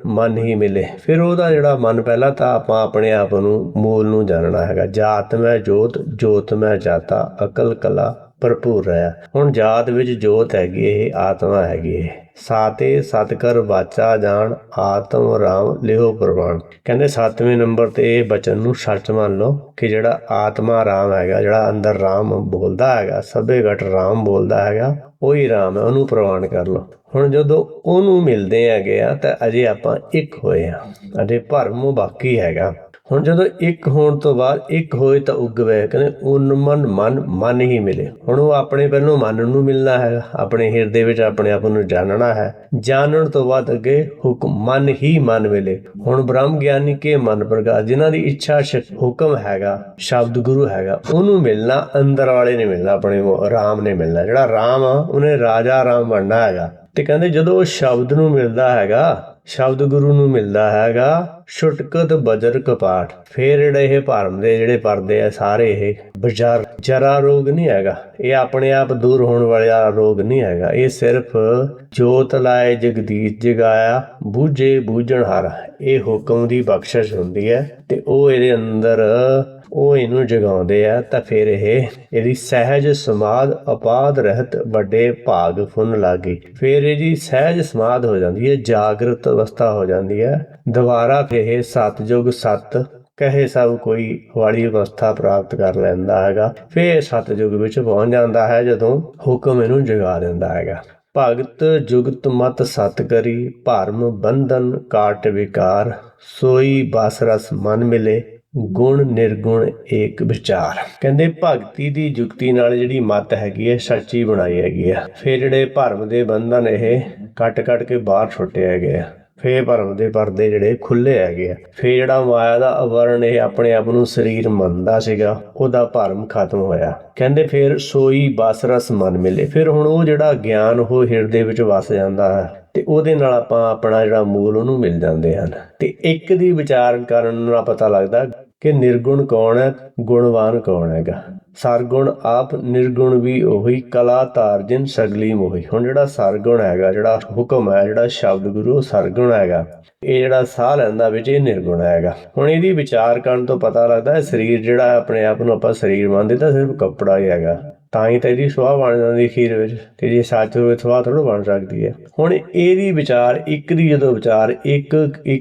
Speaker 1: ਮਨ ਹੀ ਮਿਲੇ। ਫਿਰ ਉਹਦਾ ਜਿਹੜਾ ਮਨ, ਪਹਿਲਾਂ ਤਾਂ ਆਪਾਂ ਆਪਣੇ ਆਪ ਨੂੰ ਮੂਲ ਨੂੰ ਜਾਣਨਾ ਹੈਗਾ। ਜਾਤ ਮੈਂ ਜੋਤ ਮੈਂ ਜਾਤਾ ਅਕਲ ਕਲਾ ਭਰਪੂਰ ਰਿਹਾ। ਹੁਣ ਜਾਤ ਵਿੱਚ ਜੋਤ ਹੈਗੀ, ਇਹ ਆਤਮਾ ਹੈਗੀ। ਇਹ ਸਾਤੇ ਸਤ ਕਰ ਵਾਚਾ ਜਾਣ ਆਤਮ ਰਾਮ ਲਿਓ ਪ੍ਰਵਾਨ। ਕਹਿੰਦੇ 7ਵੇਂ ਨੰਬਰ ਤੇ ਇਹ ਬਚਨ ਨੂੰ ਸੱਚ ਮੰਨ ਲਓ ਕਿ ਜਿਹੜਾ ਆਤਮਾ ਰਾਮ ਹੈਗਾ, ਜਿਹੜਾ ਅੰਦਰ ਰਾਮ ਬੋਲਦਾ ਹੈਗਾ, ਸਭੇ ਘਟ ਰਾਮ ਬੋਲਦਾ ਹੈਗਾ, ਉਹੀ ਰਾਮ ਹੈ, ਉਹਨੂੰ ਪ੍ਰਵਾਨ ਕਰ ਲਓ। ਹੁਣ ਜਦੋਂ ਉਹਨੂੰ ਮਿਲਦੇ ਹੈਗੇ ਆ ਤਾਂ ਅਜੇ ਆਪਾਂ ਇੱਕ ਹੋਏ ਆ, ਅਜੇ ਭਰਮ ਬਾਕੀ ਹੈਗਾ। ਹੁਣ ਜਦੋਂ ਇੱਕ ਹੋਣ ਤੋਂ ਬਾਅਦ ਇੱਕ ਹੋਏ ਤਾਂ ਉਗਵੇ। ਕਹਿੰਦੇ ਉਨਮਨ ਮਨ ਹੀ ਮਿਲੇ। ਹੁਣ ਉਹ ਆਪਣੇ ਪਹਿਲੋਂ ਮਨ ਨੂੰ ਮਿਲਣਾ ਹੈਗਾ, ਆਪਣੇ ਹਿਰਦੇ ਵਿੱਚ ਆਪਣੇ ਆਪ ਨੂੰ ਜਾਣਨਾ ਹੈ। ਜਾਣਨ ਤੋਂ ਬਾਅਦ ਅੱਗੇ ਹੁਕਮ ਮਨ ਹੀ ਮਨ ਮਿਲੇ। ਹੁਣ ਬ੍ਰਹਮ ਗਿਆਨੀ ਕੇ ਮਨ ਪ੍ਰਗਾਸ, ਜਿਨ੍ਹਾਂ ਦੀ ਇੱਛਾ ਹੁਕਮ ਹੈਗਾ, ਸ਼ਬਦ ਗੁਰੂ ਹੈਗਾ, ਉਹਨੂੰ ਮਿਲਣਾ, ਅੰਦਰ ਵਾਲੇ ਨੇ ਮਿਲਣਾ, ਆਪਣੇ ਰਾਮ ਨੇ ਮਿਲਣਾ। ਜਿਹੜਾ ਰਾਮ ਆ ਉਹਨੇ ਰਾਜਾ ਰਾਮ ਬਣਨਾ ਹੈਗਾ। ਤੇ ਕਹਿੰਦੇ ਜਦੋਂ ਉਹ ਸ਼ਬਦ ਨੂੰ ਮਿਲਦਾ ਹੈਗਾ, ਸ਼ਬਦ ਗੁਰੂ ਨੂੰ ਮਿਲਦਾ ਹੈਗਾ, ਛੁਟਕਤ ਬਜਰ ਕਪਾਟ। ਫੇਰ ਇਹ ਭਰਮ ਦੇ ਜਿਹੜੇ ਪਰਦੇ ਆ ਸਾਰੇ ਇਹ ਜਰਾ ਰੋਗ ਨਹੀਂ ਹੈਗਾ, ਇਹ ਆਪਣੇ ਆਪ ਦੂਰ ਹੋਣ ਵਾਲਾ ਰੋਗ ਨਹੀਂ ਹੈਗਾ। ਇਹ ਸਿਰਫ ਜੋਤ ਲਾਏ ਜਗਦੀਸ਼ ਜਗਾਇਆ ਬੂਝੇ ਬੂਝਣ ਹਾਰਾ। ਇਹ ਹੁਕਮ ਦੀ ਬਖਸ਼ਿਸ਼ ਹੁੰਦੀ ਹੈ ਤੇ ਉਹ ਇਹਦੇ ਅੰਦਰ ਉਹ ਇਹਨੂੰ ਜਗਾਉਂਦੇ ਆ ਤਾਂ ਫਿਰ ਇਹਦੀ ਸਹਿਜ ਸਮਾਧ ਅਪਾਧ ਰਹਿਤ ਵੱਡੇ ਭਾਗ ਫੁੰਨ ਲਾਗੀ। ਫਿਰ ਇਹਦੀ ਸਹਿਜ ਸਮਾਧ ਹੋ ਜਾਂਦੀ ਹੈ, ਜਾਗਰਤ ਅਵਸਥਾ ਹੋ ਜਾਂਦੀ ਹੈ। ਦੁਬਾਰਾ ਫਿਰ ਸਤਜੁਗ ਸਤ ਕਹੇ ਸਭ ਕੋਈ ਵਾਲੀ ਅਵਸਥਾ ਪ੍ਰਾਪਤ ਕਰ ਲੈਂਦਾ ਹੈਗਾ। ਫਿਰ ਸਤਜੁਗ ਵਿੱਚ ਪਹੁੰਚ ਜਾਂਦਾ ਹੈ ਜਦੋਂ ਹੁਕਮ ਇਹਨੂੰ ਜਗਾ ਦਿੰਦਾ ਹੈਗਾ। ਭਗਤ ਜੁਗਤ ਮਤ ਸਤ ਕਰੀ ਭਰਮ ਬੰਧਨ ਕਾਟ ਵਿਕਾਰ। ਸੋਈ ਬਸ ਰਸ ਮਨ ਮਿਲੇ ਗੁਣ ਨਿਰਗੁਣ ਏਕ ਵਿਚਾਰ। ਕਹਿੰਦੇ ਭਗਤੀ ਦੀ ਜੁਗਤੀ ਨਾਲ ਜਿਹੜੀ ਮੱਤ ਹੈਗੀ ਹੈ ਸੱਚੀ ਬਣਾਈ ਹੈਗੀ ਆ। ਫਿਰ ਜਿਹੜੇ ਭਰਮ ਦੇ ਬੰਧਨ ਇਹ ਕੱਟ ਕੇ ਬਾਹਰ ਛੁੱਟੇ ਹੈਗੇ ਆ। ਫੇਰ ਭਰਮ ਦੇ ਪਰਦੇ ਜਿਹੜੇ ਖੁੱਲੇ ਹੈਗੇ ਆ। ਫੇਰ ਜਿਹੜਾ ਮਾਇਆ ਦਾ ਆਵਰਣ ਇਹ ਆਪਣੇ ਆਪ ਨੂੰ ਸਰੀਰ ਮੰਨਦਾ ਸੀਗਾ, ਉਹਦਾ ਭਰਮ ਖਤਮ ਹੋਇਆ। ਕਹਿੰਦੇ ਫੇਰ ਸੋਈ ਬਸ ਰਸ ਮਨ ਮਿਲੇ। ਫਿਰ ਹੁਣ ਉਹ ਜਿਹੜਾ ਗਿਆਨ ਉਹ ਹਿਰਦੇ ਵਿੱਚ ਵਸ ਜਾਂਦਾ ਹੈ ਤੇ ਉਹਦੇ ਨਾਲ ਆਪਾਂ ਆਪਣਾ ਜਿਹੜਾ ਮੂਲ ਉਹਨੂੰ ਮਿਲ ਜਾਂਦੇ ਹਨ। ਤੇ ਇੱਕ ਦੀ ਵਿਚਾਰ ਕਰਨ ਨਾਲ ਪਤਾ ਲੱਗਦਾ ਕਿ ਨਿਰਗੁਣ ਕੌਣ ਹੈ, ਗੁਣਵਾਨ ਕੌਣ ਹੈਗਾ। ਸਰਗੁਣ ਆਪ ਨਿਰਗੁਣ ਵੀ ਉਹੀ ਕਲਾ ਧਾਰ ਜਿਨ ਸਗਲੀ ਮੋਹੀ। ਹੁਣ ਜਿਹੜਾ ਸਰਗੁਣ ਹੈਗਾ, ਜਿਹੜਾ ਹੁਕਮ ਹੈ, ਜਿਹੜਾ ਸ਼ਬਦ ਗੁਰੂ ਸਰਗੁਣ ਹੈਗਾ। ਇਹ ਜਿਹੜਾ ਸਾਹ ਲੈਂਦਾ ਵਿੱਚ ਇਹ ਨਿਰਗੁਣ ਹੈਗਾ। ਹੁਣ ਇਹਦੀ ਵਿਚਾਰ ਕਰਨ ਤੋਂ ਪਤਾ ਲੱਗਦਾ ਸਰੀਰ ਜਿਹੜਾ ਆਪਣੇ ਆਪ ਨੂੰ ਆਪਾਂ ਸਰੀਰ ਮੰਨਦੇ ਤਾਂ ਸਿਰਫ ਕੱਪੜਾ ਹੀ ਹੈਗਾ, ਤਾਂ ਹੀ ਤਾਂ ਇਹਦੀ ਸੁਆਹ ਬਣ ਜਾਂਦੀ ਅਖੀਰ ਵਿੱਚ। ਤੇ ਜੇ ਸੱਚ ਹੋਵੇ ਸੁਆਹ ਥੋੜ੍ਹਾ ਬਣ ਸਕਦੀ ਹੈ। ਹੁਣ ਇਹਦੀ ਵਿਚਾਰ ਇੱਕ ਦੀ ਜਦੋਂ ਵਿਚਾਰ ਇੱਕ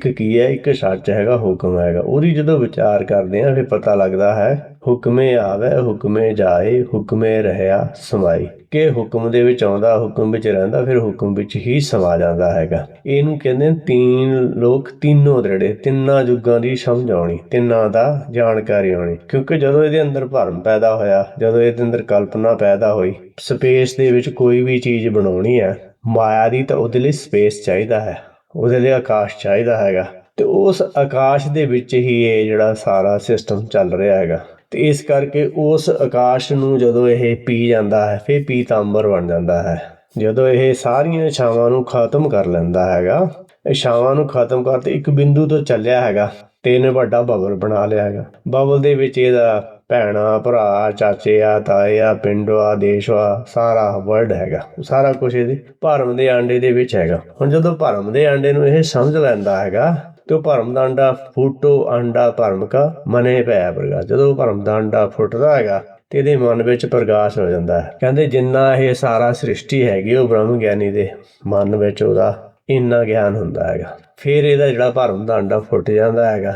Speaker 1: ਕੀ ਹੈ, ਇੱਕ ਸੱਚ ਹੈਗਾ, ਹੁਕਮ ਹੈਗਾ, ਉਹਦੀ ਜਦੋਂ ਵਿਚਾਰ ਕਰਦੇ ਹਾਂ ਫਿਰ ਪਤਾ ਲੱਗਦਾ ਹੈ ਹੁਕਮੇ ਆਵੇ ਹੁਕਮੇ ਜਾਏ ਹੁਕਮੇ ਰਹਿਆ ਸਮਾਈ। ਕਿ ਹੁਕਮ ਦੇ ਵਿੱਚ ਆਉਂਦਾ, ਹੁਕਮ ਵਿੱਚ ਰਹਿੰਦਾ, ਫਿਰ ਹੁਕਮ ਵਿੱਚ ਹੀ ਸਮਾ ਜਾਂਦਾ ਹੈਗਾ। ਇਹਨੂੰ ਕਹਿੰਦੇ ਤੀਨ ਲੋਕ ਤਿੰਨੋਂ ਦ੍ਰਿੜੇ, ਤਿੰਨਾਂ ਯੁੱਗਾਂ ਦੀ ਸਮਝ ਆਉਣੀ, ਤਿੰਨਾਂ ਦਾ ਜਾਣਕਾਰੀ ਆਉਣੀ। ਕਿਉਂਕਿ ਜਦੋਂ ਇਹਦੇ ਅੰਦਰ ਭਰਮ ਪੈਦਾ ਹੋਇਆ, ਜਦੋਂ ਇਹਦੇ ਅੰਦਰ ਕਲਪਨਾ ਪੈਦਾ ਹੋਈ, ਸਪੇਸ ਦੇ ਵਿੱਚ ਕੋਈ ਵੀ ਚੀਜ਼ ਬਣਾਉਣੀ ਹੈ ਮਾਇਆ ਦੀ, ਤਾਂ ਉਹਦੇ ਲਈ ਸਪੇਸ ਚਾਹੀਦਾ ਹੈ, ਉਹਦੇ ਲਈ ਆਕਾਸ਼ ਚਾਹੀਦਾ ਹੈਗਾ। ਤੇ ਉਸ ਆਕਾਸ਼ ਦੇ ਵਿੱਚ ਹੀ ਇਹ ਜਿਹੜਾ ਸਾਰਾ ਸਿਸਟਮ ਚੱਲ ਰਿਹਾ ਹੈਗਾ। ਤੇ ਇਸ ਕਰਕੇ ਉਸ ਆਕਾਸ਼ ਨੂੰ ਜਦੋਂ ਇਹ ਪੀ ਜਾਂਦਾ ਹੈ, ਫਿਰ ਪੀਤਾਂਬਰ ਬਣ ਜਾਂਦਾ ਹੈ। ਜਦੋਂ ਇਹ ਸਾਰੀਆਂ ਇਛਾਵਾਂ ਨੂੰ ਖਤਮ ਕਰ ਲੈਂਦਾ ਹੈਗਾ, ਇਛਾਵਾਂ ਨੂੰ ਖਤਮ ਕਰਕੇ ਇੱਕ ਬਿੰਦੂ ਤੋਂ ਚੱਲਿਆ ਹੈਗਾ ਤੇ ਇਹਨੇ ਵੱਡਾ ਬਬਲ ਬਣਾ ਲਿਆ ਹੈਗਾ। ਬਬਲ ਦੇ ਵਿੱਚ ਇਹਦਾ ਭੈਣਾਂ, ਭਰਾ, ਚਾਚੇ ਆ, ਤਾਏ ਆ, ਪਿੰਡ ਆ, ਦੇਸ਼ ਆ, ਸਾਰਾ ਵਰਲਡ ਹੈਗਾ। ਸਾਰਾ ਕੁਛ ਇਹਦੇ ਭਰਮ ਦੇ ਆਂਡੇ ਦੇ ਵਿੱਚ ਹੈਗਾ। ਹੁਣ ਜਦੋਂ ਭਰਮ ਦੇ ਆਂਡੇ ਨੂੰ ਇਹ ਸਮਝ ਲੈਂਦਾ ਹੈਗਾ ਤੇ ਉਹ ਭਰਮ ਦਾ ਅੰਡਾ ਫੂਟੋ ਅੰਡਾ ਭਰਮ ਕਾ ਮਨੇ ਪੈ ਪ੍ਰਗਾਸ। ਜਦੋਂ ਭਰਮ ਦਾ ਅੰਡਾ ਫੁੱਟਦਾ ਹੈਗਾ ਤੇ ਇਹਦੇ ਮਨ ਵਿੱਚ ਪ੍ਰਕਾਸ਼ ਹੋ ਜਾਂਦਾ ਹੈ। ਕਹਿੰਦੇ ਜਿੰਨਾ ਇਹ ਸਾਰਾ ਸ੍ਰਿਸ਼ਟੀ ਹੈਗੀ ਉਹ ਬ੍ਰਹਮ ਗਿਆਨੀ ਦੇ ਮਨ ਵਿੱਚ ਉਹਦਾ ਇੰਨਾ ਗਿਆਨ ਹੁੰਦਾ ਹੈਗਾ। ਫਿਰ ਇਹਦਾ ਜਿਹੜਾ ਭਰਮ ਦਾ ਅੰਡਾ ਫੁੱਟ ਜਾਂਦਾ ਹੈਗਾ।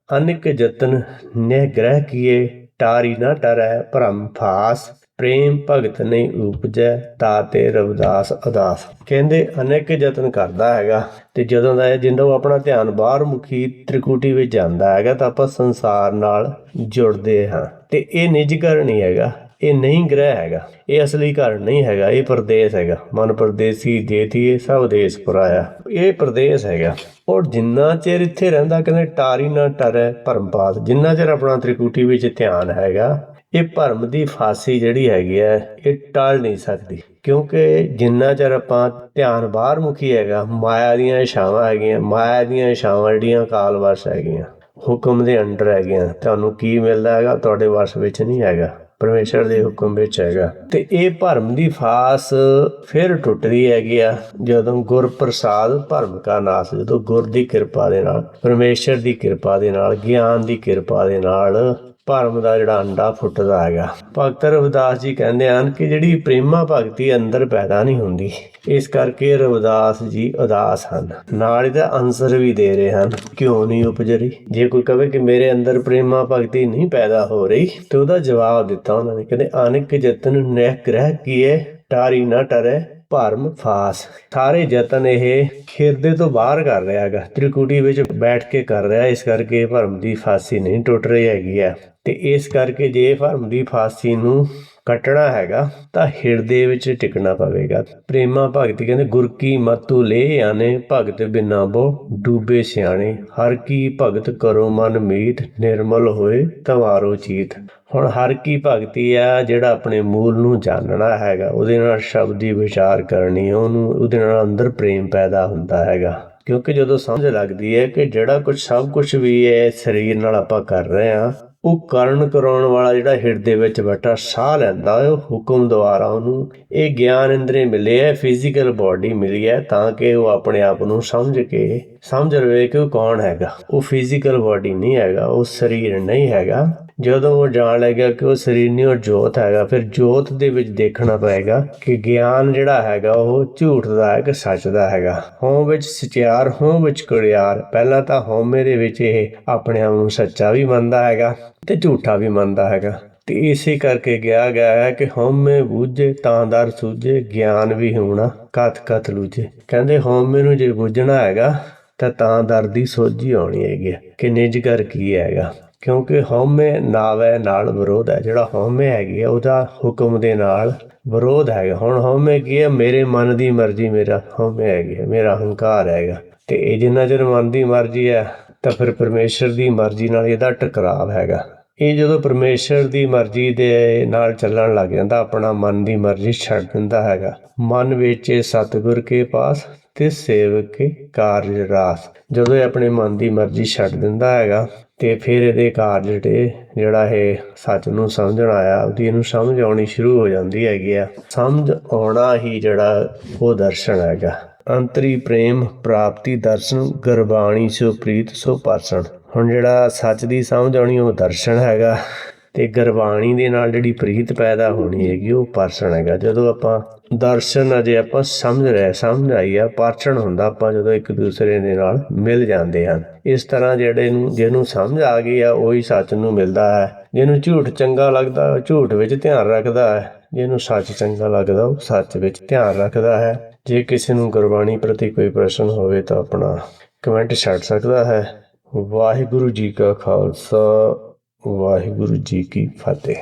Speaker 1: ਅਨੇਕ ਯਤਨ ਨਿਗ੍ਰਹਿ ਕੀਏ ਟਾਰੀ ਨਾ ਟਰੈ ਭਰਮ ਫਾਸ। ਪ੍ਰੇਮ ਭਗਤ ਨਹੀਂ ਉਪਜੈ ਤਾਤੇ ਰਵਿਦਾਸ ਅਦਾਸ। ਕਹਿੰਦੇ ਅਨੇਕ ਯਤਨ ਕਰਦਾ ਹੈਗਾ ਤੇ ਜਦੋਂ ਦਾ ਜਿੰਦਾ ਉਹ ਆਪਣਾ ਧਿਆਨ ਬਾਹਰ ਮੁਖੀ ਤ੍ਰਿਕੁਟੀ ਵਿੱਚ ਜਾਂਦਾ ਹੈਗਾ ਤਾਂ ਆਪਾਂ ਸੰਸਾਰ ਨਾਲ ਜੁੜਦੇ ਹਾਂ। ਤੇ ਇਹ ਨਿੱਜ ਘਰ ਨਹੀਂ ਹੈਗਾ, ਇਹ ਨਹੀਂ ਗ੍ਰਹਿ ਹੈਗਾ, ਇਹ ਅਸਲੀ ਘਰ ਨਹੀਂ ਹੈਗਾ, ਇਹ ਪ੍ਰਦੇਸ਼ ਹੈਗਾ। ਮਨ ਪ੍ਰਦੇਸੀ ਜੇਤੀਏ ਸਭ ਦੇਸ਼ ਪਰਾਇਆ, ਇਹ ਪ੍ਰਦੇਸ਼ ਹੈਗਾ। ਔਰ ਜਿੰਨਾ ਚਿਰ ਇੱਥੇ ਰਹਿੰਦਾ ਕਹਿੰਦੇ ਟਾਰੀ ਨਾ ਟਰੈ ਭਰਮ ਪਾਸ। ਜਿੰਨਾ ਚਿਰ ਆਪਣਾ ਤ੍ਰਿਕੁਟੀ ਵਿੱਚ ਧਿਆਨ ਹੈਗਾ, ਇਹ ਭਰਮ ਦੀ ਫਾਸੀ ਜਿਹੜੀ ਹੈਗੀ ਹੈ ਇਹ ਟਲ ਨਹੀਂ ਸਕਦੀ। ਕਿਉਂਕਿ ਜਿੰਨਾ ਚਿਰ ਆਪਾਂ ਧਿਆਨ ਬਾਹਰ ਮੁਖੀ ਹੈਗਾ, ਮਾਇਆ ਦੀਆਂ ਇਛਾਵਾਂ ਹੈਗੀਆਂ, ਮਾਇਆ ਦੀਆਂ ਇਛਾਵਾਂ ਜਿਹੜੀਆਂ ਕਾਲ ਵਸ਼ ਹੈਗੀਆਂ, ਹੁਕਮ ਦੇ ਅੰਡਰ ਹੈਗੀਆਂ। ਤੁਹਾਨੂੰ ਕੀ ਮਿਲਦਾ ਹੈਗਾ ਤੁਹਾਡੇ ਵਸ਼ ਵਿੱਚ ਨਹੀਂ ਹੈਗਾ, ਪਰਮੇਸ਼ਰ ਦੇ ਹੁਕਮ ਵਿੱਚ ਹੈਗਾ। ਤੇ ਇਹ ਭਰਮ ਦੀ ਫਾਸ ਫਿਰ ਟੁੱਟਦੀ ਹੈਗੀ ਆ ਜਦੋਂ ਗੁਰ ਪ੍ਰਸਾਦ ਭਰਮ ਕਾ ਨਾਸ। ਜਦੋਂ ਗੁਰ ਦੀ ਕਿਰਪਾ ਦੇ ਨਾਲ, ਪਰਮੇਸ਼ਰ ਦੀ ਕਿਰਪਾ ਦੇ ਨਾਲ, ਗਿਆਨ ਦੀ ਕਿਰਪਾ ਦੇ ਨਾਲ ਭਰਮ ਦਾ ਜਿਹੜਾ ਅੰਡਾ ਫੁੱਟਦਾ ਹੈਗਾ। ਭਗਤ ਰਵਿਦਾਸ ਜੀ ਕਹਿੰਦੇ ਹਨ ਕਿ ਜਿਹੜੀ ਪ੍ਰੇਮਾ ਭਗਤੀ ਅੰਦਰ ਪੈਦਾ ਨਹੀਂ ਹੁੰਦੀ, ਇਸ ਕਰਕੇ ਰਵਿਦਾਸ ਜੀ ਉਦਾਸ ਹਨ। ਨਾਲ ਇਹਦਾ ਆਨਸਰ ਵੀ ਦੇ ਰਹੇ ਹਨ ਕਿਉਂ ਨਹੀਂ ਉਪਜ ਰਹੀ। ਜੇ ਕੋਈ ਕਹੇ ਕਿ ਮੇਰੇ ਅੰਦਰ ਪ੍ਰੇਮਾ ਭਗਤੀ ਨਹੀਂ ਪੈਦਾ ਹੋ ਰਹੀ ਤੇ ਉਹਦਾ ਜਵਾਬ ਦਿੱਤਾ ਉਹਨਾਂ ਨੇ, ਕਹਿੰਦੇ ਅਨੇਕ ਯਤਨ ਨਿਗ੍ਰਹਿ ਕੀਏ ਟਾਰੀ ਨਾ ਟਰੈ ਭਰਮ ਫਾਸ। ਸਾਰੇ ਯਤਨ ਇਹ ਖਿਰਦੇ ਤੋਂ ਬਾਹਰ ਕਰ ਰਿਹਾ ਹੈਗਾ, ਤ੍ਰਿਕੁਟੀ ਵਿੱਚ ਬੈਠ ਕੇ ਕਰ ਰਿਹਾ। ਇਸ ਕਰਕੇ ਭਰਮ ਦੀ ਫਾਸੀ ਨਹੀਂ ਟੁੱਟ ਰਹੀ ਹੈਗੀ ਹੈ। ਤੇ ਇਸ ਕਰਕੇ ਜੇ ਭਰਮ ਦੀ ਫਾਸੀ ਨੂੰ ਕੱਟਣਾ ਹੈਗਾ ਤਾਂ ਹਿਰਦੇ ਵਿੱਚ ਟਿਕਣਾ ਪਵੇਗਾ। ਪ੍ਰੇਮਾ ਭਗਤੀ ਕਹਿੰਦੇ ਗੁਰ ਕੀ ਮਤੁ ਲੈ ਆਨੇ ਭਗਤ ਬਿਨਾ ਬੋ ਡੂਬੇ ਸਿਆਣੇ। ਹਰ ਕੀ ਭਗਤ ਕਰੋ ਮਨ ਮੀਤ ਨਿਰਮਲ ਹੋਏ ਤਵਾਰੋ ਚੀਤ। ਹੁਣ ਹਰ ਕੀ ਭਗਤੀ ਆ ਜਿਹੜਾ ਆਪਣੇ ਮੂਲ ਨੂੰ ਜਾਣਨਾ ਹੈਗਾ, ਉਹਦੇ ਨਾਲ ਸ਼ਬਦੀ ਵਿਚਾਰ ਕਰਨੀ, ਉਹਦੇ ਨਾਲ ਅੰਦਰ ਪ੍ਰੇਮ ਪੈਦਾ ਹੁੰਦਾ ਹੈਗਾ। ਕਿਉਂਕਿ ਜਦੋਂ ਸਮਝ ਲੱਗਦੀ ਹੈ ਕਿ ਜਿਹੜਾ ਕੁਝ ਸਭ ਕੁਝ ਵੀ ਹੈ ਸਰੀਰ ਨਾਲ ਆਪਾਂ ਕਰ ਰਹੇ ਹਾਂ, ਉਹ ਕਰਨ ਕਰਾਉਣ ਵਾਲਾ ਜਿਹੜਾ ਹਿਰਦੇ ਵਿੱਚ ਬੈਠਾ ਸਾਹ ਲੈਂਦਾ, ਉਹ ਹੁਕਮ ਦੁਆਰਾ ਉਹਨੂੰ ਇਹ ਗਿਆਨ ਇੰਦਰੀ ਮਿਲੇ ਹੈ, ਫਿਜ਼ੀਕਲ ਬਾਡੀ ਮਿਲੀ ਹੈ ਤਾਂ ਕਿ ਉਹ ਆਪਣੇ ਆਪ ਨੂੰ ਸਮਝ ਰਵੇ ਕਿ ਉਹ ਕੌਣ ਹੈਗਾ। ਉਹ ਫਿਜ਼ੀਕਲ ਬਾਡੀ ਨਹੀਂ ਹੈਗਾ, ਉਹ ਸਰੀਰ ਨਹੀਂ ਹੈਗਾ। ਜਦੋਂ ਉਹ ਜਾਣ ਲੱਗਿਆ ਕਿ ਉਹ ਸਰੀਰ ਨਹੀਂ, ਉਹ ਜੋਤ ਹੈਗਾ, ਫਿਰ ਜੋਤ ਦੇ ਵਿੱਚ ਦੇਖਣਾ ਪਏਗਾ ਕਿ ਗਿਆਨ ਜਿਹੜਾ ਹੈਗਾ ਉਹ ਝੂਠ ਦਾ ਹੈ ਕਿ ਸੱਚ ਦਾ ਹੈਗਾ। ਹੋਂ ਵਿੱਚ ਸਚਿਆਰ ਹੋਂ ਵਿੱਚ ਕੁੜਿਆਰ। ਪਹਿਲਾਂ ਤਾਂ ਹਉਮੈ ਦੇ ਵਿੱਚ ਇਹ ਆਪਣੇ ਆਪ ਨੂੰ ਸੱਚਾ ਵੀ ਮੰਨਦਾ ਹੈਗਾ ਤੇ ਝੂਠਾ ਵੀ ਮੰਨਦਾ ਹੈਗਾ। ਤੇ ਇਸੇ ਕਰਕੇ ਕਿਹਾ ਗਿਆ ਹੈ ਕਿ ਹਉਮੈ ਬੂਝੇ ਤਾਂ ਦਰ ਸੂਝੇ ਗਿਆਨ ਵੀ ਹੋਣਾ ਕਥ ਕਥ ਲੂਝੇ। ਕਹਿੰਦੇ ਹਉਮੈ ਨੂੰ ਜੇ ਬੁੱਝਣਾ ਹੈਗਾ ਤਾਂ ਦਰ ਦੀ ਸੋਝੀ ਆਉਣੀ ਹੈਗੀ ਕਿ ਨਿਜ ਘਰ ਕੀ ਹੈਗਾ। ਕਿਉਂਕਿ ਹਉਮੈ ਨਾਵੈ ਨਾਲ ਵਿਰੋਧ ਹੈ। ਜਿਹੜਾ ਹਉਮੈ ਹੈਗੀ ਆ ਉਹਦਾ ਹੁਕਮ ਦੇ ਨਾਲ ਵਿਰੋਧ ਹੈਗਾ। ਹੁਣ ਹਉਮੈ ਕੀ ਹੈ? ਮੇਰੇ ਮਨ ਦੀ ਮਰਜ਼ੀ ਮੇਰਾ ਹਉਮੈ ਹੈਗੀ ਹੈ, ਮੇਰਾ ਹੰਕਾਰ ਹੈਗਾ। ਤੇ ਇਹ ਜਿੰਨਾ ਚਿਰ ਮਨ ਦੀ ਮਰਜ਼ੀ ਹੈ ਤਾਂ ਫਿਰ ਪਰਮੇਸ਼ਰ ਦੀ ਮਰਜ਼ੀ ਨਾਲ ਇਹਦਾ ਟਕਰਾਵ ਹੈਗਾ। ਇਹ ਜਦੋਂ ਪਰਮੇਸ਼ਰ ਦੀ ਮਰਜ਼ੀ ਦੇ ਨਾਲ ਚੱਲਣ ਲੱਗ ਜਾਂਦਾ, ਆਪਣਾ ਮਨ ਦੀ ਮਰਜ਼ੀ ਛੱਡ ਦਿੰਦਾ ਹੈਗਾ। ਮਨ ਵਿੱਚ ਸਤਿਗੁਰ ਕੇ ਪਾਸ ਤੇ ਸੇਵਕ ਕੇ ਕਾਰਜ ਰਾਸ। ਜਦੋਂ ਇਹ ਆਪਣੇ ਮਨ ਦੀ ਮਰਜ਼ੀ ਛੱਡ ਦਿੰਦਾ ਹੈਗਾ ਤੇ ਫਿਰ ਇਹਦੇ ਕਾਰਜ ਜਿਹੜਾ ਇਹ ਸੱਚ ਨੂੰ ਸਮਝਣ ਆਇਆ, ਉਹਦੀ ਇਹਨੂੰ ਸਮਝ ਆਉਣੀ ਸ਼ੁਰੂ ਹੋ ਜਾਂਦੀ ਹੈਗੀ ਆ। ਸਮਝ ਆਉਣਾ ਹੀ ਜਿਹੜਾ ਉਹ ਦਰਸ਼ਨ ਹੈਗਾ। ਅੰਤਰੀ ਪ੍ਰੇਮ ਪ੍ਰਾਪਤੀ ਦਰਸ਼ਨ ਗੁਰਬਾਣੀ ਸੋ ਪ੍ਰੀਤ ਸੋ ਪਾਸਣ। ਹੁਣ ਜਿਹੜਾ ਸੱਚ ਦੀ ਸਮਝ ਆਉਣੀ ਉਹ ਦਰਸ਼ਨ ਹੈਗਾ ਤੇ ਗੁਰਬਾਣੀ ਦੇ ਨਾਲ ਜਿਹੜੀ ਪ੍ਰੀਤ ਪੈਦਾ ਹੋਣੀ ਹੈਗੀ ਉਹ ਪਾਸਣ ਹੈਗਾ। ਜਦੋਂ ਆਪਾਂ ਦਰਸ਼ਨ ਆ ਜੇ ਆਪਾਂ ਸਮਝ ਆਈ ਆ, ਪਾਚਣ ਹੁੰਦਾ ਆਪਾਂ ਜਦੋਂ ਇੱਕ ਦੂਸਰੇ ਦੇ ਨਾਲ ਮਿਲ ਜਾਂਦੇ ਹਨ। ਇਸ ਤਰ੍ਹਾਂ ਜਿਹਨੂੰ ਸਮਝ ਆ ਗਈ ਆ ਉਹੀ ਸੱਚ ਨੂੰ ਮਿਲਦਾ ਹੈ। ਜਿਹਨੂੰ ਝੂਠ ਚੰਗਾ ਲੱਗਦਾ ਉਹ ਝੂਠ ਵਿੱਚ ਧਿਆਨ ਰੱਖਦਾ ਹੈ, ਜਿਹਨੂੰ ਸੱਚ ਚੰਗਾ ਲੱਗਦਾ ਉਹ ਸੱਚ ਵਿੱਚ ਧਿਆਨ ਰੱਖਦਾ ਹੈ। ਜੇ ਕਿਸੇ ਨੂੰ ਗੁਰਬਾਣੀ ਪ੍ਰਤੀ ਕੋਈ ਪ੍ਰਸ਼ਨ ਹੋਵੇ ਤਾਂ ਆਪਣਾ ਕਮੈਂਟ ਛੱਡ ਸਕਦਾ ਹੈ। ਵਾਹਿਗੁਰੂ ਜੀ ਕਾ ਖਾਲਸਾ, ਵਾਹਿਗੁਰੂ ਜੀ ਕੀ ਫਤਿਹ।